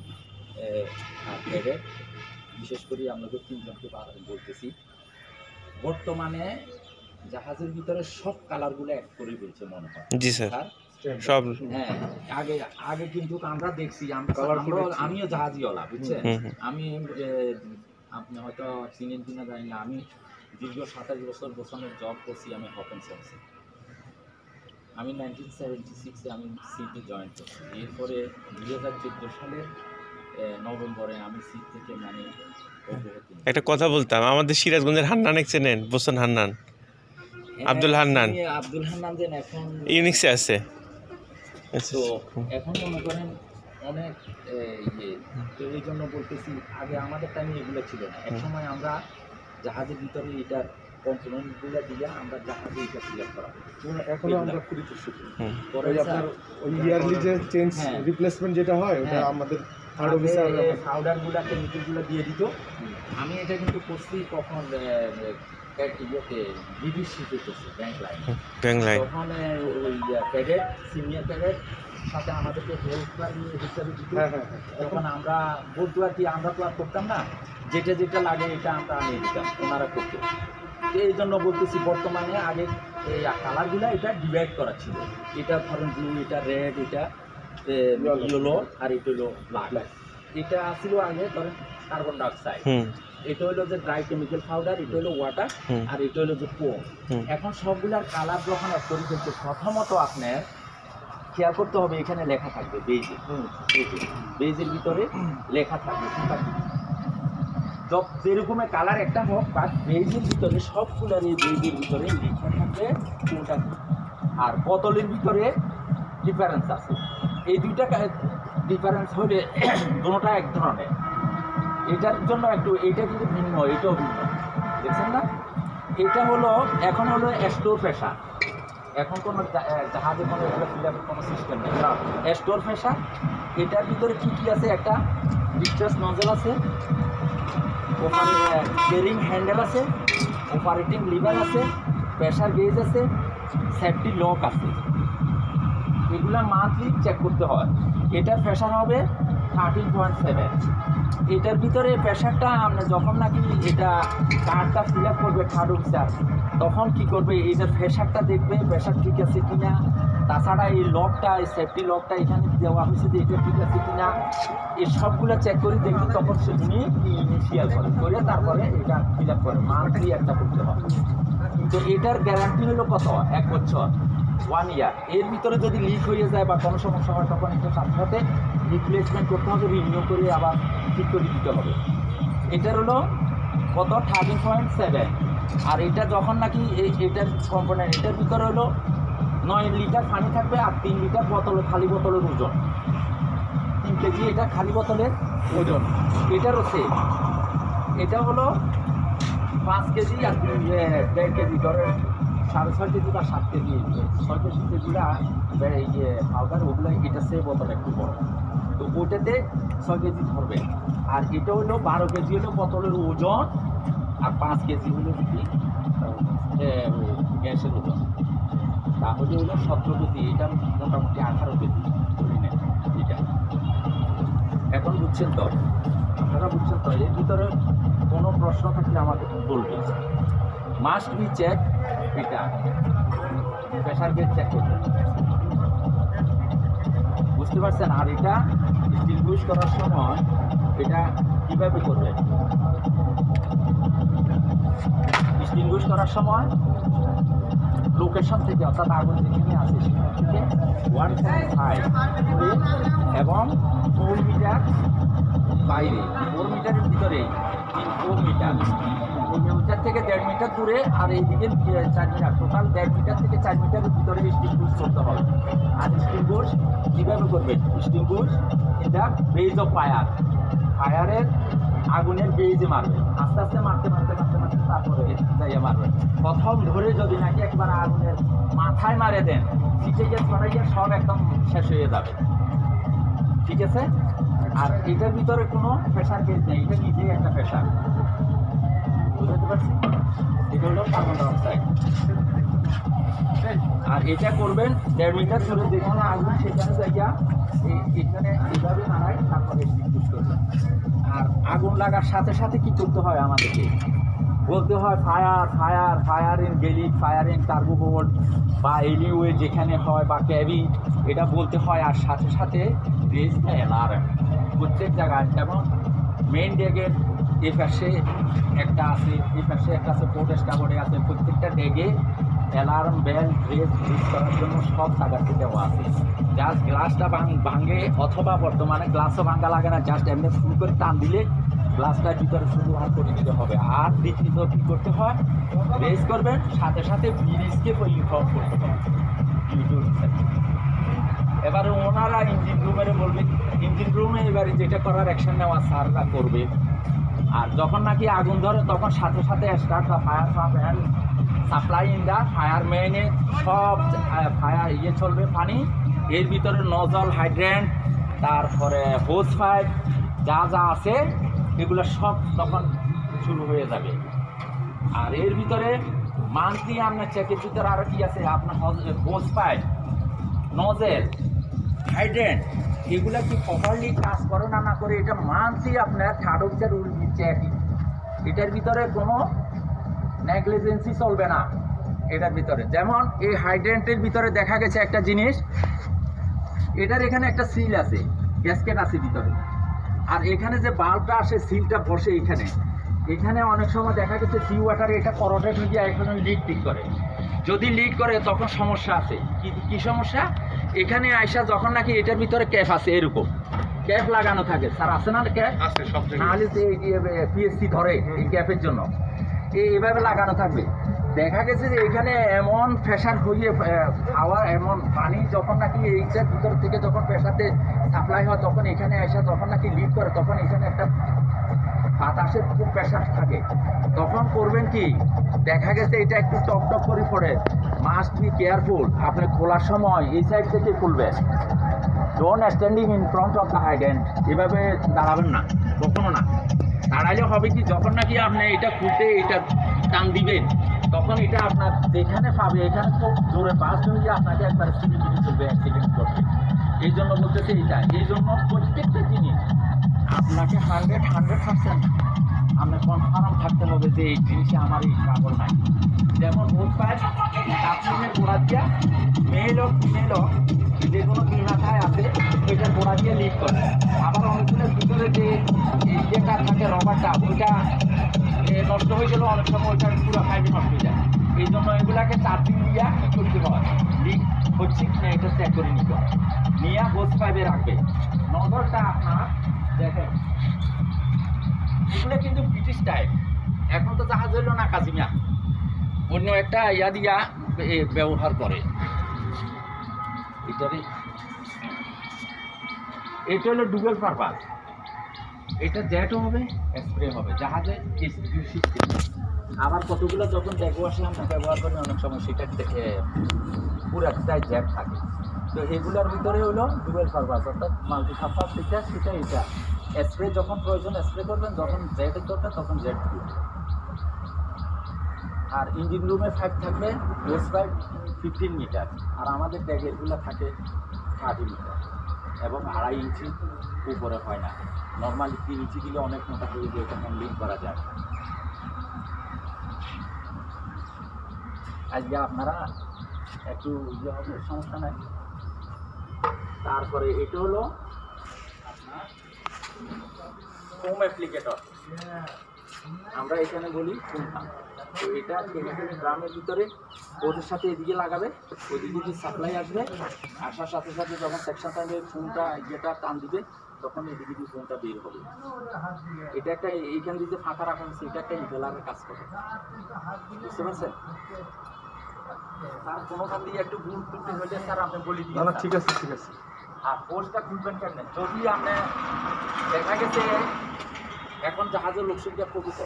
হেডে, বিশেষ করে আপনাদের তিনজনকে বলতেছি, বর্তমানে জাহাজের ভিতরে সব কালারগুলো অ্যাড করে বলছে মনে হয়। জি স্যার, সব। হ্যাঁ, আগে আগে কিন্তু আমরা দেখছি, আমিও জাহাজিওয়ালা বুঝছেন, আমি আপনি হয়তো চিনেন কিনা জানি না, আমি দীর্ঘ 27 বছর বোসানের জব করছি আমি হপেনসন্সে। আমি 1976-এ আমি সিটি জয়েন করছি। এরপরে 2014 সালের নভেম্বরে আমি সিট থেকে মানে একটা কথা বলতাম, আমাদের সিরাজগঞ্জের হান্নান চেনেন? বোসান হান্নান, আব্দুল হান্নান, আব্দুল হান্নান যেন এখন ইউনিক্সে আছে। তো এখন মনে করেন অনেক ইয়ে, তো এই জন্য বলতেছি আগে আমাদের টাইমে এগুলো ছিল না। এক সময় আমরা জাহাজের ভিতরে এটার কম্পোনেন্টগুলো দিয়ে আমরা জাহাজে এটা ক্লিয়ার করা, এখনো আমরা করি তো শুধু পরে ওই আপনার ওই ইয়ারলি যে চেঞ্জ রিপ্লেসমেন্ট যেটা হয় ওটা আমাদের থার্ড অফিসার পাউডারগুলো কেমিক্যালগুলো দিয়ে দিত। আমি এটা কিন্তু করছি কখন ইয়েতে ব্রিটিশ শিপে করছি, ব্যাংক লাইন। তখন ওই ক্যাডেট, সিনিয়র ক্যাডেট সাথে আমাদেরকে হেল্প হিসাবে দিত। তখন আমরা বলতো আর কি, আমরা তো আর করতাম না, যেটা যেটা লাগে এটা আমরা আনিয়ে দিতাম, ওনারা করতো। এই জন্য বলতেছি বর্তমানে আগে এই কালারগুলো এটা ডিভাইড করা ছিল, এটা ধরেন ব্লু, এটা রেড, এটা ইয়েলো, আর এটা হলো ব্ল্যাক। এটা ছিল আগে ধরেন কার্বন ডাইঅক্সাইড, এটা হলো যে ড্রাই কেমিক্যাল পাউডার, এটা হলো ওয়াটার, আর এটা হলো যে ফোম। এখন সবগুলার কালার যখন এক করে ফেলছে, প্রথমত আপনার খেয়াল করতে হবে এখানে লেখা থাকবে বেজের ভিতরে লেখা থাকবে যেরকমের কালার একটা হোক, বাট বেজের ভিতরে সবগুলার এই বেজের ভিতরে লেখা থাকবে কোনটা। আর বোতলের ভিতরে ডিফারেন্স আছে, এই দুইটা ডিফারেন্স হলে দুটোটা এক ধরনের। এটার জন্য একটু এটা কিন্তু ভিন্ন, এটাও ভিন্ন, দেখছেন না? এটা হলো এখন হলো স্টোর প্রেশার, এখন কোনো জাহাজে কোনো এগুলো ফিলাপের কোনো সিস্টেম নেই, স্টোর প্রেশার। এটার ভিতরে কী কী আছে? একটা ডিসচার্জ নজল আছে, কেরিং হ্যান্ডেল আছে, অপারেটিং লিভার আছে, প্রেশার গেজ আছে, সেফটি লক আছে। এগুলো মান্থলি চেক করতে হয়। এটার প্রেশার হবে 13.7। এটার ভিতরে প্রেশারটা আমরা যখন নাকি এটা কার্ডটা ফিল আপ করবে থার্ড অফিসার, তখন কি করবে, এটার প্রেশারটা দেখবে প্রেশার ঠিক আছে কিনা। তাছাড়া এই লকটা, এই সেফটি লকটা এখানে দেওয়া হয়েছে যে এটা ঠিক আছে কিনা, এই সবগুলো চেক করে দেখি, তখন সে উনি ইনিশিয়াল করে তারপরে এটা ফিল আপ করে। মান্থলি একটা করতে হয়। তো এটার গ্যারান্টি হলো কত? 1 বছর, 1 ইয়ার। এর ভিতরে যদি লিক হয়ে যায় বা কোনো সমস্যা হয়, তখন এটা সাথে সাথে রিপ্লেসমেন্ট করতে হবে, রিনিউ করে আবার ঠিক করে দিতে হবে। এটার হলো কত? 13.7। আর এটা যখন নাকি এটার কম্পোনেন্ট, এটার ভিতরে হলো 9 লিটার পানি থাকবে, আর 3 লিটার বোতল, খালি বোতলের ওজন 3 কেজি। এটা খালি বোতলের ওজন। এটারও সেম, এটা হলো 5 কেজি আর 1.5 কেজি, ধরে 6.5 কেজি বা 7 কেজি। 6 কেজি যেগুলো এই যে পাউডার, ওগুলো এটা সে বোতল একটু বড়, তো ওটাতে 6 কেজি ধরবে। আর এটা হলো 12 কেজি হলো বোতলের ওজন, আর 5 কেজি হলো যদি গ্যাসের ওজন, তাহলে হলো 17 কেজি। এটা মোটামুটি 18 কেজি ধরে নেন এটা। এখন বুঝছেন তো? আপনারা বুঝছেন তো? এর ভিতরে কোনো প্রশ্ন থাকলে আমাকে বলবেন। মাস্ট বি চেক, এটা প্রেশার গেজ চেক করতে, বুঝতে পারছেন? আর এটা ডিসটিংগুইশ করার সময় এটা কীভাবে করবেন? ডিসটিংগুইশ করার সময় লোকেশন থেকে, অর্থাৎ আগুন যেখানে আছে সেখান থেকে 1.5 এবং 4 মিটার বাইরে, 4 মিটারের ভিতরে 4 মিটার থেকে 1.5 মিটার দূরে, আর এইদিকে 4 মিটার, টোটাল 1.5 মিটার থেকে 4 মিটারের ভিতরে ডিসটিংগুইশ করতে হবে। আর ডিসটিংগুইশ কীভাবে করবেন? Distinguish in the base of fire, ফায়ারের আগুনের বেজে মারবেন, আস্তে আস্তে মারতে মারতে মারতে মারতে তারপরে যাইয়া মারবেন। প্রথম ধরে যদি নাকি একবার আগুনের মাথায় মারে দেন, শিখে গিয়ে ছড়াইয়া সব একদম শেষ হয়ে যাবে, ঠিক আছে? আর এটার ভিতরে কোনো প্রেশার গেজ নেই, এটা নিজেই একটা প্রেশার, বুঝতে পারছি? এটা হলো কার্বন ডাইঅক্সাইড। আর এটা করবেন 1.5 মিটার ধরে যেখানে আগুন সেখানে জায়গা এখানে এইভাবে নাড়াই তারপরে বিদ্যুৎ করবেন। আর আগুন লাগার সাথে সাথে কি করতে হয় আমাদেরকে বলতে হয় fire fire fire in galley, fire in turbo bolt বা এলিওয়ে যেখানে হয় বা ক্যাবিন, এটা বলতে হয়। আর সাথে সাথে রেস অ্যালার্ম প্রত্যেক জায়গায়, যেমন মেইন ডেগের এ পাশে একটা আছে, এই পাশে একটা আছে, পোর্টেস টাওয়ারে আছে, প্রত্যেকটা ডেগে অ্যালার্ম বেল রেস ইউজ করার জন্য সব জায়গাতে দেওয়া আছে। জাস্ট গ্লাসটা ভাঙে, অথবা বর্তমানে গ্লাসও ভাঙা লাগে না, জাস্ট এমনি ফুল করে টান দিলে গ্লাসটার ভিতরে শুধু আর করে দিতে হবে। আর দ্বিতীয়ত কী করতে হয়, রেস করবেন সাথে সাথে ব্রিজকে ইনফর্ম করতে হবে ইউটিউব। এবারে ওনারা ইঞ্জিন রুমের বলবে, ইঞ্জিন রুমে এবারে যেটা করার অ্যাকশন নেওয়া স্যাররা করবে। আর যখন নাকি আগুন ধরে তখন সাথে সাথে start the fire pump and supply in the fire মেইনে সব ফায়ার চলবে পানি, এর ভিতরে নজল, হাইড্রেন্ট, তারপরে হোজ পাইপ যা যা আছে এগুলো সব তখন শুরু হয়ে যাবে। আর এর ভিতরে মান্থলি আপনার চেকের ভিতরে আরও কি আছে, আপনার হোজ পাইপ, নজেল, হাইড্রেন্ট, এগুলো কি প্রপারলি কাজ করে না করে, এটা মান্থলি আপনার থার্ড অফিসার রুল দিচ্ছে একই। এটার ভিতরে কোনো নেগলিজেন্সি চলবে না এটার ভিতরে। যেমন এই হাইড্রেন্টের ভিতরে দেখা গেছে একটা জিনিস, এটার এখানে একটা সিল আছে, গ্যাসকেট আছে ভিতরে, আর এখানে যে বাল্বটা আসে সিলটা বসে এখানে, এখানে অনেক সময় দেখা গেছে সি ওয়াটারে এটা করোটেড হয়ে গিয়ে এখন লিক টিক করে। যদি লিক করে তখন সমস্যা আছে। কি সমস্যা? এখানে আইসা যখন নাকি এটার ভিতরে ক্যাপ আছে, এরকম ক্যাপ লাগানো থাকে, স্যার আছে না ক্যাপ? আছে সব জায়গায়। নাহলে পিএসসি ধরে এই ক্যাপের জন্য এইভাবে লাগানো থাকবে। দেখা গেছে যে এখানে এমন প্রেশার হয়ে হাওয়া, এমন পানি যখন নাকি এইটার ভিতর থেকে যখন প্রেশারতে সাপ্লাই হয় তখন এখানে আসা যখন নাকি লিক করে তখন এখানে একটা বাতাসের খুব প্রেশার থাকে। তখন করবেন কি, দেখা গেছে এটা একটু টপ টপ করে পড়ে, মাস্ট বি কেয়ারফুল। আপনি খোলার সময় এই সাইড থেকে খুলবেন, don't standing in front of the hydrant, এভাবে দাঁড়াবেন না, কখনো না। দাঁড়াইলে হবে কি, যখন নাকি আপনি এটা খুলতে এটা টান দিবেন তখন এটা আপনার যেখানে পাবে এখানে খুব জোরে বাস হয়ে গিয়ে আপনাকে একবার সিলিপিটি চলবে, অ্যাক্সিডেন্ট করবে। এই জন্য বলতেছে এইটা, এই জন্য প্রত্যেকটা জিনিস আপনাকে 100% আপনার কনফার্ম থাকতে হবে যে এই জিনিসে আমার এই কাপড় নাই। যেমন হোজ পাইপ কাপড়ের গোড়া দিয়া মেল হোক ফিমেল হোক যে কোনো দুই মাথায় আছে ওইটার গোড়া দিয়ে লিক করে। আবার অনেকগুলোর ভিতরে যে যেটা থাকে রবারটা ওইটা নষ্ট হয়ে গেলেও অনেক সময় ওইটার পুরো ফাইভে নষ্ট হয়ে যায়। এই জন্য এগুলাকে চার্জিং দিয়া কী করতে হয়, লিক হচ্ছে কিনা এটা চেক করে নিতে হয়, নিয়ে হোজ পাইপে রাখবে। নজরটা আপনার দেখেন, এগুলো কিন্তু ব্রিটিশ টাইপ, এখন তো জাহাজ হইল না কাজিমিয়া, অন্য একটা ইয়া দিয়া ব্যবহার করে। এটা হলো ডুবেল পারপাস, এটা জেটও হবে স্প্রে হবে, জাহাজে সিস্টেম। আবার কতগুলো যখন দেখো আসলে আমরা ব্যবহার করি অনেক সময় সেটা পুরাটাই জেট থাকে। তো এগুলোর ভিতরে হলো ডুবেল পারপাস, অর্থাৎ মাল্টি পারপাস, সেটা এটা স্প্রে যখন প্রয়োজন স্প্রে করবেন, যখন জেটের দরকার তখন জেট দিবেন। আর ইঞ্জিন রুমে পাইপ থাকবে হোজ পাইপ 15 মিটার, আর আমাদের ট্যাগেরগুলো থাকে 30 মিটার এবং 2.5 ইঞ্চি উপরে হয় না। নর্মালি 3 ইঞ্চি দিলে অনেক মোটা হয়ে যায়, তখন লিক করা যায়। আজকে আপনারা একটু ইয়ে হবে, সমস্যা নাই। তারপরে এটা হলো আপনার ফোম অ্যাপ্লিকেটর, আমরা এখানে বলি ফোম পাম্প। তো এটা কেমিক্যাল ড্রামের ভিতরে ওদের সাথে এদিকে লাগাবে, ওদিকে যে সাপ্লাই আসবে, আসার সাথে সাথে যখন সেকশন টাইমে ফোনটা যেটা টান দিবে তখন এদিকে দিয়ে ফোনটা বের হবে। এটা একটা এইখান দিয়ে যে ফাঁকা রাখা হচ্ছে এটা একটা ইনহেলারের কাজ করে, বুঝতে পারছেন? তার কোনোখান দিয়ে একটু গুড় টুটি হলে স্যার আপনি বলি দিন। না ঠিক আছে ঠিক আছে। আর পোস্টটা খুলবেন কেমন, যদি আপনি দেখা গেছে এখন জাহাজের লোক সংখ্যা প্রকৃত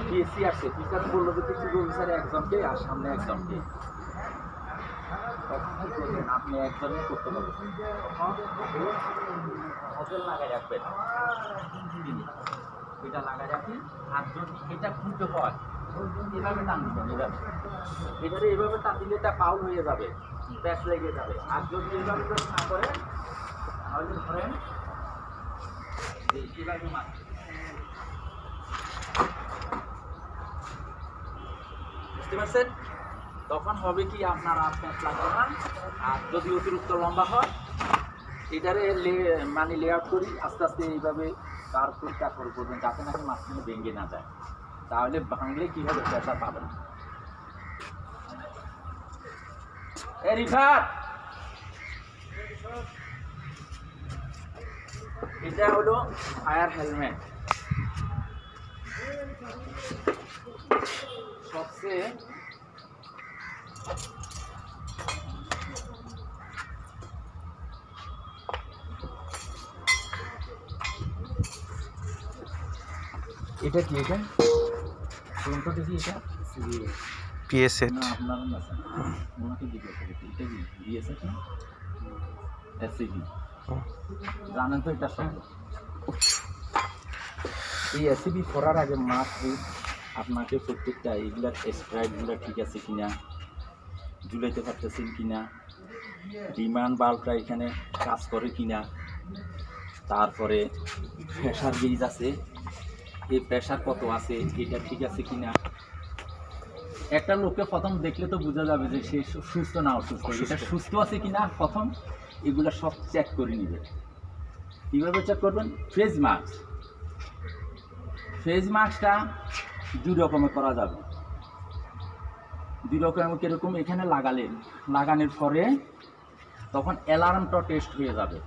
পিএসসি আসছে, টিচার বললো যে কিছু অফিসারে একজনকে আর সামনে একজনকে, তখন কি করবেন, আপনি একজনে করতে পারবেন, হোটেল লাগাই রাখবেন, এটা লাগাই রাখি। আর যদি এটা খুলতে হয় এভাবে টান দিবেন, এবারে এভাবে টান দিলে এটা পাউল হয়ে যাবে, প্যাচ লেগে যাবে। আর যদি এভাবে যদি না করে তাহলে ধরেন এভাবে মারবেন। বুঝতে পারছেন? তখন হবে কি আপনার আর প্যাচ লাগবে না। আর যদি অতিরিক্ত লম্বা হয় এটারে মানে লে আউট করি আস্তে আস্তে এইভাবে কার করে কাপড় করবেন যাতে নাকি মাঝখানে ভেঙে না যায়। তাহলে ভাঙলে কি হবে, প্রেশার পাবেন। রিফাত, এটা হলো ফায়ার হেলমেট। সবচেয়ে এটা কি, এটা ফ্রন্টটা দেখি, এটা পিএস সেট। না আপনার না স্যার, ওনাকে জিজ্ঞেস করি এটা কি বিএসএফ না এসসিবি, জানেন তো এটা সব। এই এসসিবি করার আগে মাস্ট আপনাকে প্রত্যেকটা এইগুলার স্প্রাইটগুলো ঠিক আছে কিনা, ঝুলাইতে পারতেছেন কিনা, ডিমান্ড বাল্বটা এখানে কাজ করে কিনা, তারপরে প্রেশার গেজ আছে, এই প্রেশার কত আছে এটা ঠিক আছে কিনা। একটা লোককে প্রথম দেখলে তো বোঝা যাবে যে সে সুস্থ না অসুস্থ, এটা সুস্থ আছে কিনা প্রথম এগুলো সব চেক করে নেবে। কীভাবে চেক করবেন? ফেজ মাস্ক, ফেজ মাস্কটা দুই রকমের করা যাবে। দুই রকমের কীরকম, এখানে লাগানোর পরে তখন অ্যালার্মটা টেস্ট হয়ে যাবে।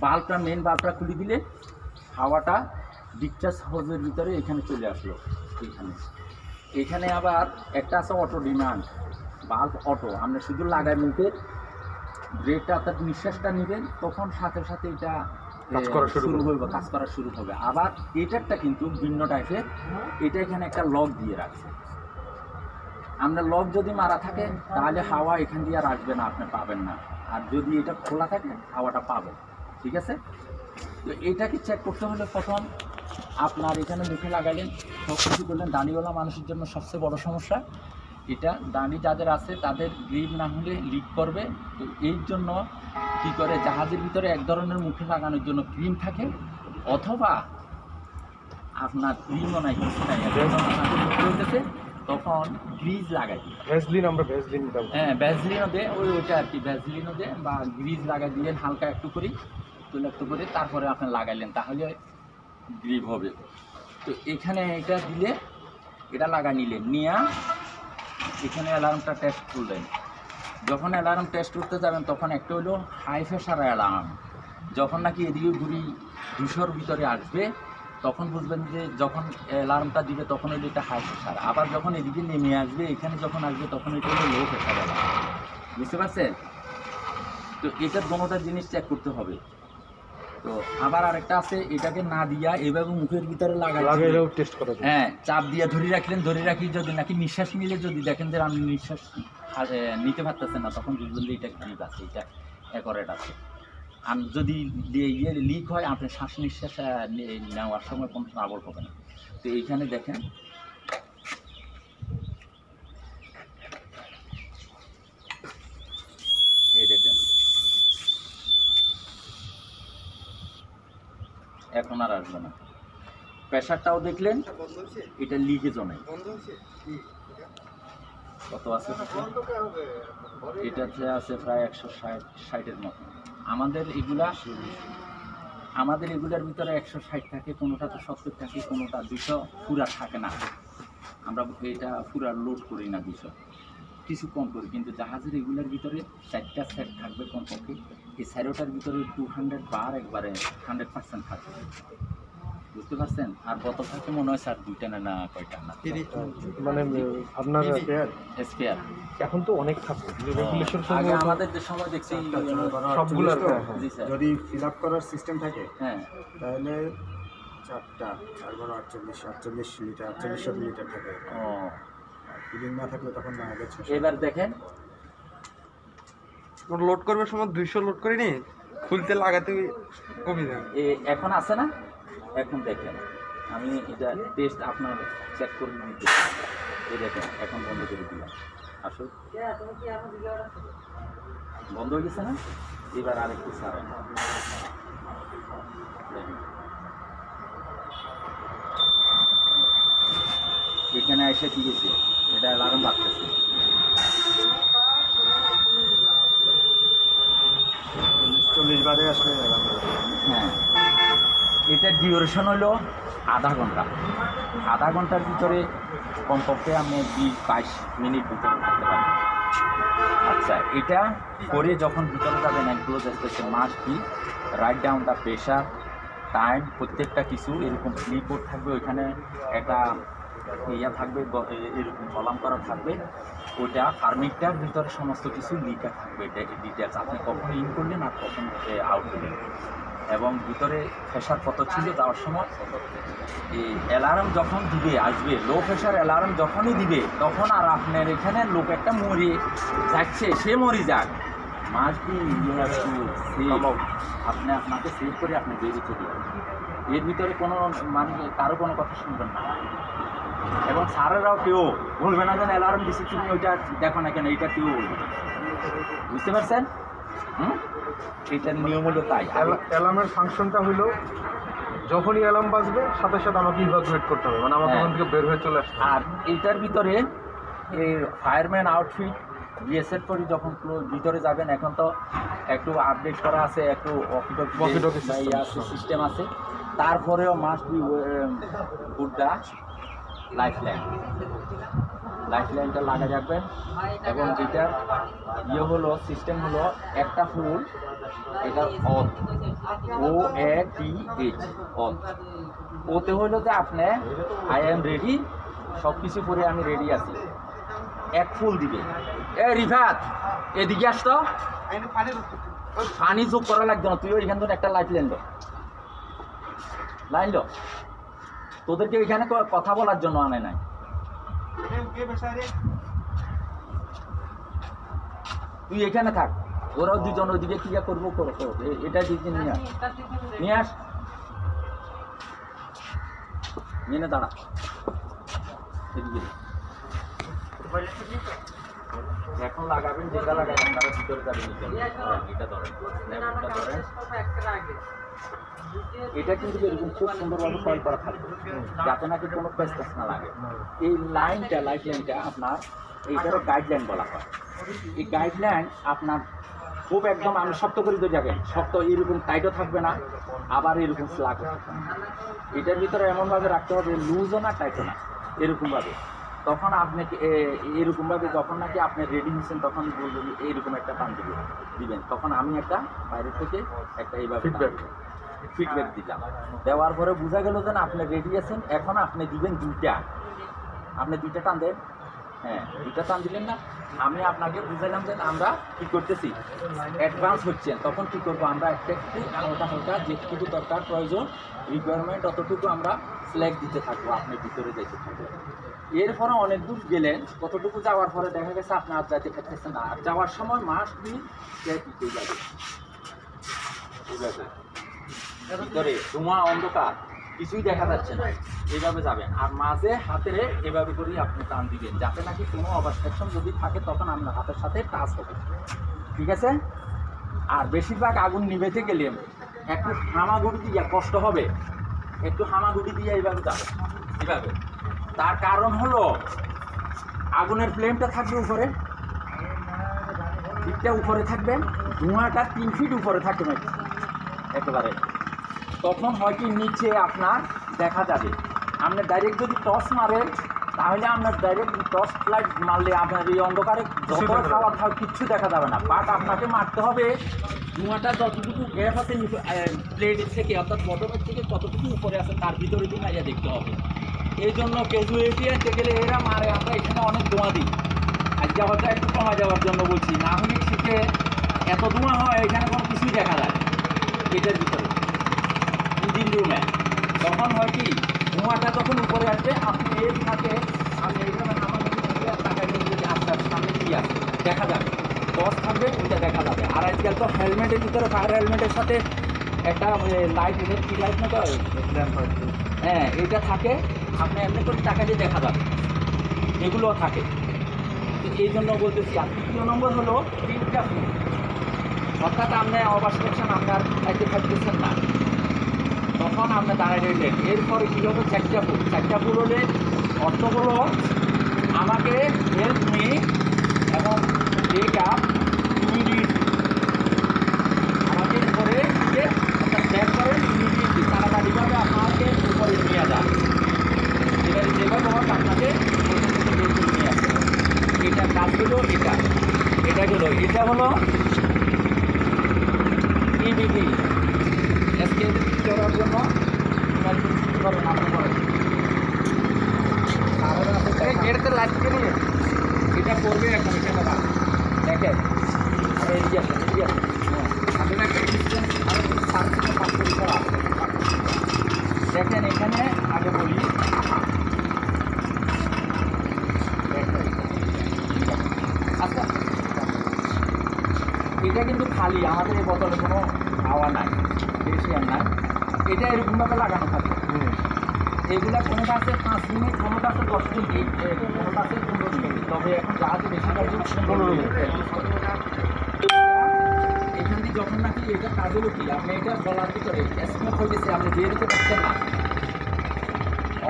বাল্বটা মেন বাল্বটা খুলে দিলে হাওয়াটা ডিসচার্জ হাউসের ভিতরে এখানে চলে আসলো। এখানে আবার একটা আছে অটো ডিমান্ড বাল্ব, অটো আমরা শুধু লাগাই মুখের ব্রেকটা অর্থাৎ নিঃশ্বাসটা নেবেন তখন সাথে সাথে এটা শুরু হবে, কাজ করা শুরু হবে। আবার এটারটা কিন্তু ভিন্ন টাইপের, এটা এখানে একটা লক দিয়ে রাখছে। আমরা লক যদি মারা থাকে তাহলে হাওয়া এখান দিয়ে আর আসবে না, আপনি পাবেন না। আর যদি এটা খোলা থাকে হাওয়াটা পাবেন, ঠিক আছে? তো এইটাকে চেক করতে হলে প্রথম আপনার এখানে মুখে লাগাইলেন, সব কিছু করলেন। দাঁড়িওয়ালা মানুষের জন্য সবচেয়ে বড় সমস্যা এটা, দাঁড়ি যাদের আছে তাদের গ্রিপ না হলে লিক করবে। তো এই জন্য কী করে, জাহাজের ভিতরে এক ধরনের মুখে লাগানোর জন্য ক্রিম থাকে, অথবা আপনার ক্রিমও নাই, কিছু নাই, চলতেছে তখন গ্রিজ লাগাই, ভ্যাসলিন, আমরা ভ্যাসলিন, হ্যাঁ ভ্যাসলিনও দে, ওইটা আর কি, ভ্যাসলিনও দে বা গ্রিজ লাগাই দিলেন হালকা একটু করে, একটু করে, তারপরে আপনি লাগাইলেন, তাহলে গ্রিপ হবে। তো এখানে এটা দিলে, এটা লাগাই নিলেন, নিয়ে এখানে অ্যালার্মটা টেস্ট করলেন। যখন অ্যালার্ম টেস্ট করতে যাবেন তখন একটা হলো হাই প্রেশার অ্যালার্ম, যখন নাকি এদিকে ঘুরি 200-র ভিতরে আসবে তখন বুঝবেন যে যখন অ্যালার্মটা দিবে তখন হলো এটা হাই প্রেশার। আবার যখন এদিকে নেমে আসবে, এখানে যখন আসবে তখন এটা হলো লো প্রেশার অ্যালার্ম। বুঝতে পারছেন? তো এটার দোনোটা জিনিস চেক করতে হবে। তো আবার আরেকটা আছে, এটাকে না দিয়া এভাবে মুখের ভিতরে লাগাইলেও টেস্ট করা যায়। হ্যাঁ, চাপ দিয়ে ধরে রাখলেন, ধরে রাখি যদি নাকি নিঃশ্বাস নিলে যদি দেখেন যে আপনি নিঃশ্বাস নিতে পারতেছেন না, তখন বুঝবেন যে এটা গ্রিপ আছে, এটা অ্যাকোরেট আছে। আর যদি ইয়ে লিক হয়, আপনি শ্বাস নিঃশ্বাস নেওয়ার সময় কোনো ট্রাবল হবে না। তো এইখানে দেখেন এই দেখেন এখন আর আসবে না। প্রেশারটাও দেখলেন, এটা লিকেজও নাই। কত আছে? এটাতে আছে প্রায় 160-এর মতো। আমাদের এগুলার ভিতরে 160 থাকে, কোনোটা তো 70 থাকে, কোনোটা 200 পুরা থাকে না। আমরা এটা পুরা লোড করি না, 200 কিছু কম করি। কিন্তু জাহাজের এগুলার ভিতরে 4টা সেট থাকবে কমপক্ষে। এই 4টার ভিতরে 200 বার একবারে 100% থাকবে। বুঝতে পারছেন? আর বোতল থাকে মনে হয় স্যার 2টা না কয়টা না, মানে আপনার স্পেয়ার। এখন তো অনেক থাকে রেগুলেশন, আগে আমাদের যে সময় দেখছি সবগুলো। জি স্যার, যদি ফিল আপ করার সিস্টেম থাকে হ্যাঁ তাহলে 4টা 4×48 লিটার, 4800 লিটার থাকে। ও ফিলিং না থাকলে তখন না হবে। এবার দেখেন লোড করবার সময় 200 লোড করিনি, খুলতে লাগাতে কমে যাবে। এখন আছে না, এখন দেখেন আমি এটা টেস্ট আপনার চেক করে দিতে এই দেখেন এখন বন্ধ করে দিলাম আসলে বন্ধ হয়ে গেছে না এবার আরেকটু ছাড়েন এখানে এসে কি গেছে এটা অ্যালার্ম বাজতেছে 40 বারে আসলে হ্যাঁ এটার ডিউরেশন হলো আধা ঘন্টা আধা ঘন্টার ভিতরে কমপক্ষে আপনি 20-22 মিনিট ভিতরে থাকতে পারেন আচ্ছা এটা করে যখন ভিতরে যাবেন এনক্লোজ স্পেসে must be write down the pressure time প্রত্যেকটা কিছু এরকম ক্লিপবোর্ড থাকবে ওইখানে একটা ইয়া থাকবে এরকম কলাম করা থাকবে ওইটা ফার্মিংটার ভিতরে সমস্ত কিছু লিখা থাকবে এটা ডিটেলস আপনি কখন ইন করলেন আর কখন আউট করলেন এবং ভিতরে প্রেশার কত ছিল যাওয়ার সময় এই অ্যালার্ম যখন দিবে আসবে লো প্রেশার অ্যালার্ম যখনই দিবে তখন আর আপনার এখানে লোক একটা মরে যাচ্ছে সে মরে যাক must be you have to save আপনি আপনাকে সেভ করে আপনি বেরিয়ে চলে যাবেন এর ভিতরে কোনো মানে কারো কোনো কথা শুনবেন না এবং স্যারেরাও কেউ বলবে না যেন অ্যালার্ম দিচ্ছি তুমি ওইটা দেখো না কেন এইটা কেউ বলবে না বুঝতে পারছেন এইটার নিয়ম হলো তাই অ্যালার্মের ফাংশনটা হলো যখনই অ্যালার্ম বাজবে সাথে সাথে আমাকে ইভাকুয়েট করতে হবে মানে আমাকে ওখান থেকে বের হয়ে চলে আসতে হবে। আর এইটার ভিতরে এই ফায়ারম্যান আউটফিট বিএসএফ করে যখন ভিতরে যাবেন এখন তো একটু আপডেট করা আছে একটু Walkie-talkie সিস্টেম আছে তারপরেও must be good the life লাইনটা লাগা রাখবেন এবং এটার ইয়ে হলো সিস্টেম হলো একটা ফুল এটা অন OATH অন ওতে হলো যে আপনি আই এম রেডি সব কিছু করে আমি রেডি আছি এক ফুল দিবে রিফাত এদিকে আসতো পানি যোগ করা লাগবে না তুই ওইখান থেকে একটা লাইট লাইন লো তোদেরকে এখানে কথা বলার জন্য আনে নাই তুই এখানে থাক ওরাও দুজন ওইদিকে ক্রিয়া করবো করো এটা দিকে নিয়ে আস নিয়ে দাঁড়া এদিকে এখন লাগাবেন যেটা লাগাবেন তারা ভিতরে যাবেন এটা ধরেন এটা কিন্তু এরকম খুব সুন্দরভাবে কয়েল করা থাকবে যাতে নাকি কোনো পেস্ট না লাগে এই লাইট লাইনটা আপনার এইটারও গাইডলাইন বলা হয় এই গাইডলাইন আপনার খুব একদম আমি শক্ত করে দিয়ে যাবেন শক্ত এরকম টাইটও থাকবে না আবার এরকম স্লাগও থাকবে না এটার ভিতরে এমনভাবে রাখতে হবে লুজও না টাইটও না এরকমভাবে তখন আপনি এরকমভাবে যখন নাকি আপনি রেডি হচ্ছেন তখন বলবেন এইরকম একটা টান দিবেন তখন আমি একটা বাইরে থেকে একটা এইভাবে ফিডব্যাক দিলাম দেওয়ার পরে বোঝা গেল যে আপনি রেডি আছেন এখন আপনি দিবেন দুইটা আপনি দুইটা টান দেন হ্যাঁ দুইটা টান দিলেন না আমি আপনাকে বুঝাইলাম যে আমরা কী করতেছি অ্যাডভান্স হচ্ছেন তখন কী করবো আমরা একটা একটু হালকা যেটুকু দরকার প্রয়োজন রিকোয়ারমেন্ট অতটুকু আমরা সিলেক্ট দিতে থাকবো আপনি ভিতরে যেতে থাকবেন এরপরে অনেক দূর গেলেন কতটুকু যাওয়ার পরে দেখা গেছে আপনি আর যাইতে পারতেছেন না আর যাওয়ার সময় মাস্ট বি দিতে যাবে ভিতরে ধোঁয়া অন্ধকার কিছুই দেখা যাচ্ছে না এইভাবে যাবেন আর মাঝে হাতের এভাবে করেই আপনি টান দিবেন যাতে নাকি কোনো অবস্ট্রাকশন যদি থাকে তখন আপনার হাতের সাথে টাচ হবে ঠিক আছে আর বেশিরভাগ আগুন নিভেতে গেলে একটু হামাগুড়ি দিয়ে কষ্ট হবে একটু হামাগুড়ি দিয়ে এইভাবে যাবে এইভাবে তার কারণ হলো আগুনের ফ্লেমটা থাকবে উপরে দিকটা উপরে থাকবে ধোঁয়াটা 3 ফিট উপরে থাকবে একেবারে তখন হয় কি নিচে আপনার দেখা যাবে আপনি ডাইরেক্ট যদি টর্চ মারেন তাহলে আপনার ডাইরেক্ট টর্চ লাইট মারলে আপনার এই অন্ধকারে যত খাওয়া খাওয়া কিচ্ছু দেখা যাবে না বাট আপনাকে মারতে হবে ধোঁয়াটা যতটুকু গ্যাপ আছে প্লেট থেকে অর্থাৎ বটমের থেকে কতটুকু উপরে আছে তার ভিতরে দিয়ে মাইয়া দেখতে হবে এই জন্য ক্যাজুয়ালিটি আসতে গেলে এরা মারে আমরা এখানে অনেক ধোঁয়া দিই আজকে হয়তো একটু কমা যাওয়ার জন্য বলছি না হলে শীতে এত ধোঁয়া হয় এখানে কোনো কিছুই দেখা যায় এটার ভিতরে ইঞ্জিন রুমে তখন হয় কি ধোঁয়াটা যখন উপরে আসবে আপনি এর সাথে আপনি এইভাবে আমার টাকায় যদি আপনার সামনে কী আছে দেখা যাবে টর্চ থাকবে ওইটা দেখা যাবে আর আজকাল তো হেলমেটের ভিতরে ফায়ার হেলমেটের সাথে একটা লাইট কি লাইট না তো হ্যাঁ এটা থাকে, আপনি এমনি করে টাকা দিয়ে দেখা যাবে, এগুলোও থাকে। তো এই জন্য বলতেছি। আর তৃতীয় নম্বর হলো তিনটা ফুল, অর্থাৎ আপনি অবস্ট্রাকশন আপনার খাইতে থাকতেছেন না, তখন আপনি দাঁড়ায় রইলেন। এরপরে কী হবে, চারটা ফুল হলে অর্থ হলো আমাকে হেল্প মি এবং টেক আপ ইমিডিয়েটলি, আমাকে উপরে দিকে অর্থাৎ ব্যাক করেন ইমিডিয়েটলি, তাড়াতাড়িভাবে আপনাকে উপরে নিয়ে যান। এবারে যেভাবে হোক আপনাকে নিয়ে আসে। এটার কাজ হলো এটা হলো ইবিডি এসকে করার জন্য এটাতে লাইট নিয়ে এটা করবে এখন। এখানে দেখেন আমি এদিকে আসেন আপনার একটা ডিস্টেন্স দেখেন এখানে আগে বলি। আচ্ছা এটা কিন্তু খালি, আমাদের এই বোতলে কোনো হাওয়া নাই, বেশিয়ার নাই, এটা এরকমভাবে লাগানো থাকে। এগুলা কোনোটা আছে 5 মিনিট, কোনোটা আছে 10 মিনিট, কোনোটা আছে 15 মিনিট, তবে এখন জাহাজে বেশিরভাগ 15 মিনিট। এখান থেকে যখন নাকি এটা কাজ হলো কি, আপনি এটা বলার ভিতরে স্মোক হয়ে গেছে, আপনি দিয়ে দিতে পারছেন না,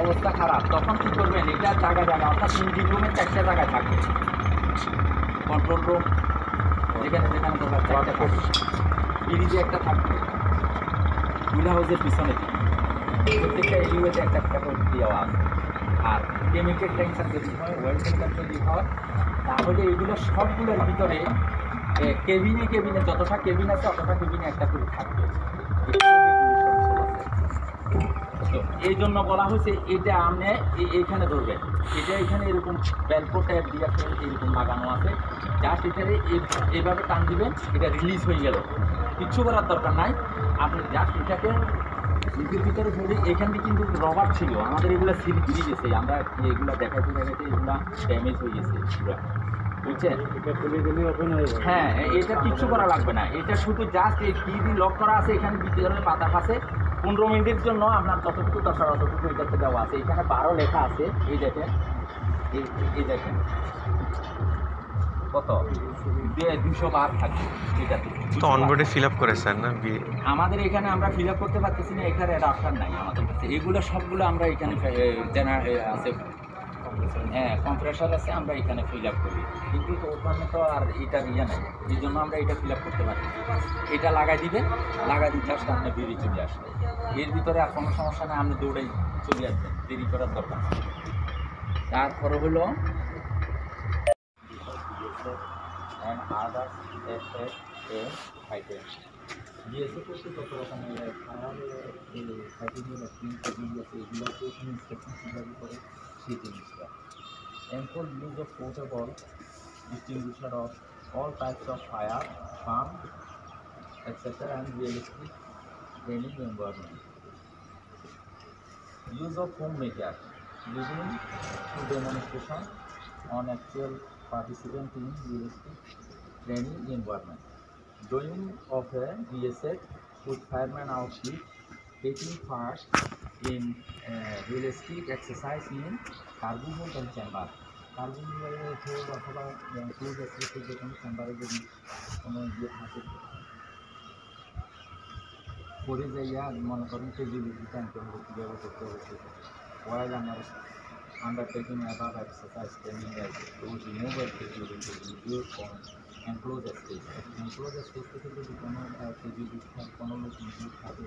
অবস্থা খারাপ, তখন কী করবেন, এটা জায়গা অর্থাৎ ইঞ্জিন রুমের 4টা জায়গায় থাকবে, কন্ট্রোল রুম যেখানে দরকার 4টা থাকবে, ফ্রিজে একটা থাকবে, হুইল হাউসের পিছনে প্রত্যেকটা এরিয়াতে একটা করে দেওয়া আছে। আর কেমিক্যাল ট্যাঙ্কার যদি হয়, ওয়েল ট্যাঙ্কার যদি হয়, তাহলে এগুলো সবগুলোর ভিতরে কেবিনে যতটা কেবিন আছে অতটা কেবিনে একটা করে থাকবে। তো এই জন্য বলা হয়েছে এটা আপনি এইখানে ধরবেন, এটা এখানে এরকম ব্যালকো ট্যাপ দিয়ে এরকম লাগানো আছে, জাস্ট এখানে এইভাবে টান দিবেন, এটা রিলিজ হয়ে গেল, কিচ্ছু করার দরকার নাই। আপনি জাস্ট এটাকে নিজের ভিতরে ধরে, এখান থেকে কিন্তু রবার ছিল আমাদের, এগুলো সিল ফিরে গেছে, আমরা এগুলো দেখাতে এগুলো ড্যামেজ হয়ে গেছে পুরো, বুঝছেন? হ্যাঁ এটা কিচ্ছু করা লাগবে না, এটা শুধু জাস্ট এই কি দিয়ে লক করা আছে, এখানে ভিতরে পাতা আছে 15 মিনিটের জন্য আপনার ততটুকু দরকার অতটুকু এটাতে দেওয়া আছে। এখানে 12 লেখা আছে, এই দেখেন এই দেখেন কত 200 বার থাকবে এটাতে। তো অনবোর্ডে ফিল আপ করেছেন না? আমাদের এখানে আমরা ফিল আপ করতে পারতেছি না, এখানে রাস্তার নাই আমাদের কাছে, এগুলো সবগুলো আমরা এখানে আছে, হ্যাঁ কম্প্রেসার আছে, আমরা এখানে ফিল আপ করি, কিন্তু ওখানে তো আর এটার নাই, এই জন্য আমরা এটা ফিল আপ করতে পারি। এটা লাগাই দিবেন, লাগাই দিতে আসলে আপনার বেরিয়ে চলে আসবে, এর ভিতরে আর কোনো সমস্যা নেই, আপনি দৌড়াই চলে আসবেন, দেরি করার দরকার। তারপরে হলো জিএসএ করতে কত রকমের এগুলোকে ইন্সপেকশন কীভাবে করে সেই জিনিসটা। Ample use of portable extinguisher of all types of fire, farm, etc. and realistic training environment. Use of foam maker, leading to demonstration on actual participant in realistic training environment. Doing of a reset with fireman outfit, taking part in realistic exercise in carburetor chamber. কার্বনের অথবা ক্লোজ অ্যাক্সেসের যে কোনো চেম্বারে যদি কোনো ইয়ে থাকে করে যাইয়া মনে করেন ফিজিবিলিটি টানতে হবে, কীভাবে করতে হবে সেটা। ওয়াইল আমার undertaking above exercise training as those removal flexibility reduce from enclosed space. Enclosed space থেকে যদি কোনো ফিজিবিলিটি কোনো লোক ইনক্লুড থাকে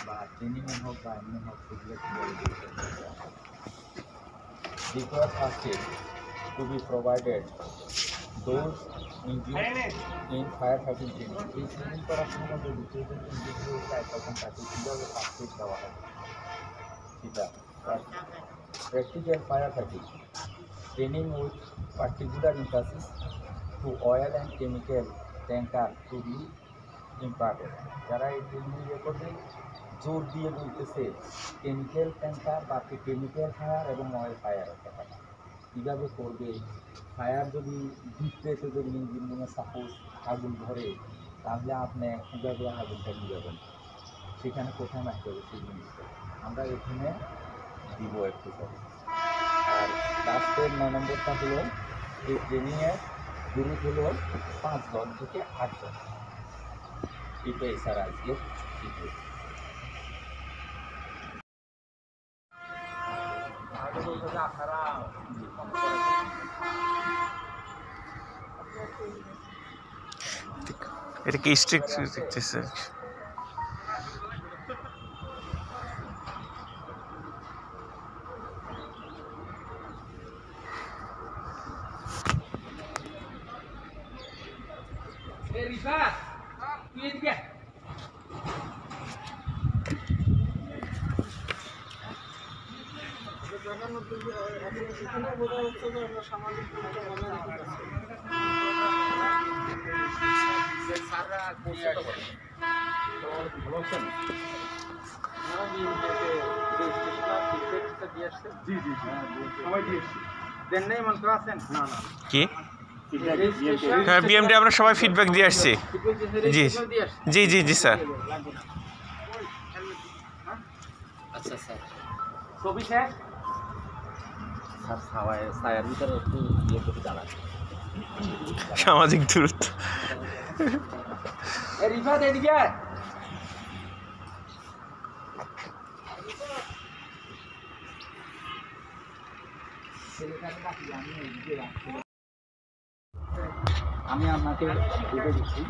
বা ট্রেনিংয়ে হোক বা এমনি হোক, সেগুলো কীভাবে করতে হবে। Required first aid to be provided those injured in firefighting training. এই ট্রেনিং করার সময় যদি কেউ ইনজুরি হয়ে যায় তখন তাকে কীভাবে ফার্স্ট এড দেওয়া হবে সেটা। Practical firefighting training with particular emphasis to oil and chemical tanker to be imparted. যারা এই ট্রেনিং রেকর্ডে জোর দিয়ে বলতেছে কেমিক্যাল ট্যাঙ্কার বা কেমিক্যাল ফায়ার এবং অয়েল ফায়ারের কথা কীভাবে করবে। ফায়ার যদি ডিপ্রেসে যদি ইঞ্জিন রুমে সাপোজ আগুন ধরে, তাহলে আপনি কীভাবে আগুনটা নিয়ে যাবেন, সেখানে কোথায় মারতে হবে সেই জিনিসটা। আমরা এখানে দিব একটু করে। আর লাস্টের 9 নম্বরটা হলো এই ট্রেনিংয়ের গ্রুপ হলো 5 জন থেকে 8 জন। এটাই স্যার আজকে ভিডিও। আপনারা এটা কি স্ট্রিক্ট দেখতেছে? রিফাত তুই এদিকে জি জি জি সবাই দিয়েছি। দেন নেই মন তো আছেন না না কি? হ্যাঁ, বিএমডি আমরা সবাই ফিডব্যাক দিয়ে আসছি। জি জি জি জি স্যার। আচ্ছা স্যার ছবি শেষ স্যার ছায়ার ভিতরে একটু ইয়ে করে দাঁড়ান। সামাজিক দূরত্ব। রিফাত এদিকে আয়। আমি আপনাকে বুঝে দিচ্ছি,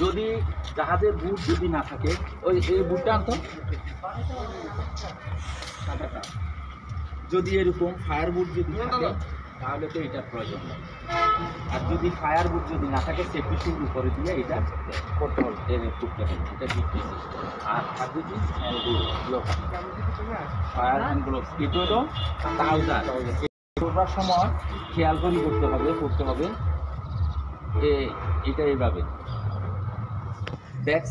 যদি জাহাজের বুট যদি না থাকে, ওই এই বুটটা আনতো, যদি এরকম ফায়ার বুট যদি থাকে তাহলে তো এটার প্রয়োজন নেই। আর যদি ফায়ার বুট যদি না থাকে সেফটি শুর উপরে দিয়ে এটা করতে হবে, করতে হবে, এটা দিচ্ছি। আর যদি ফায়ার হ্যান্ড গ্লোভস এটা হলো ট্রাউজার, করবার সময় খেয়াল করে করতে হবে এটা এইভাবে ব্যাক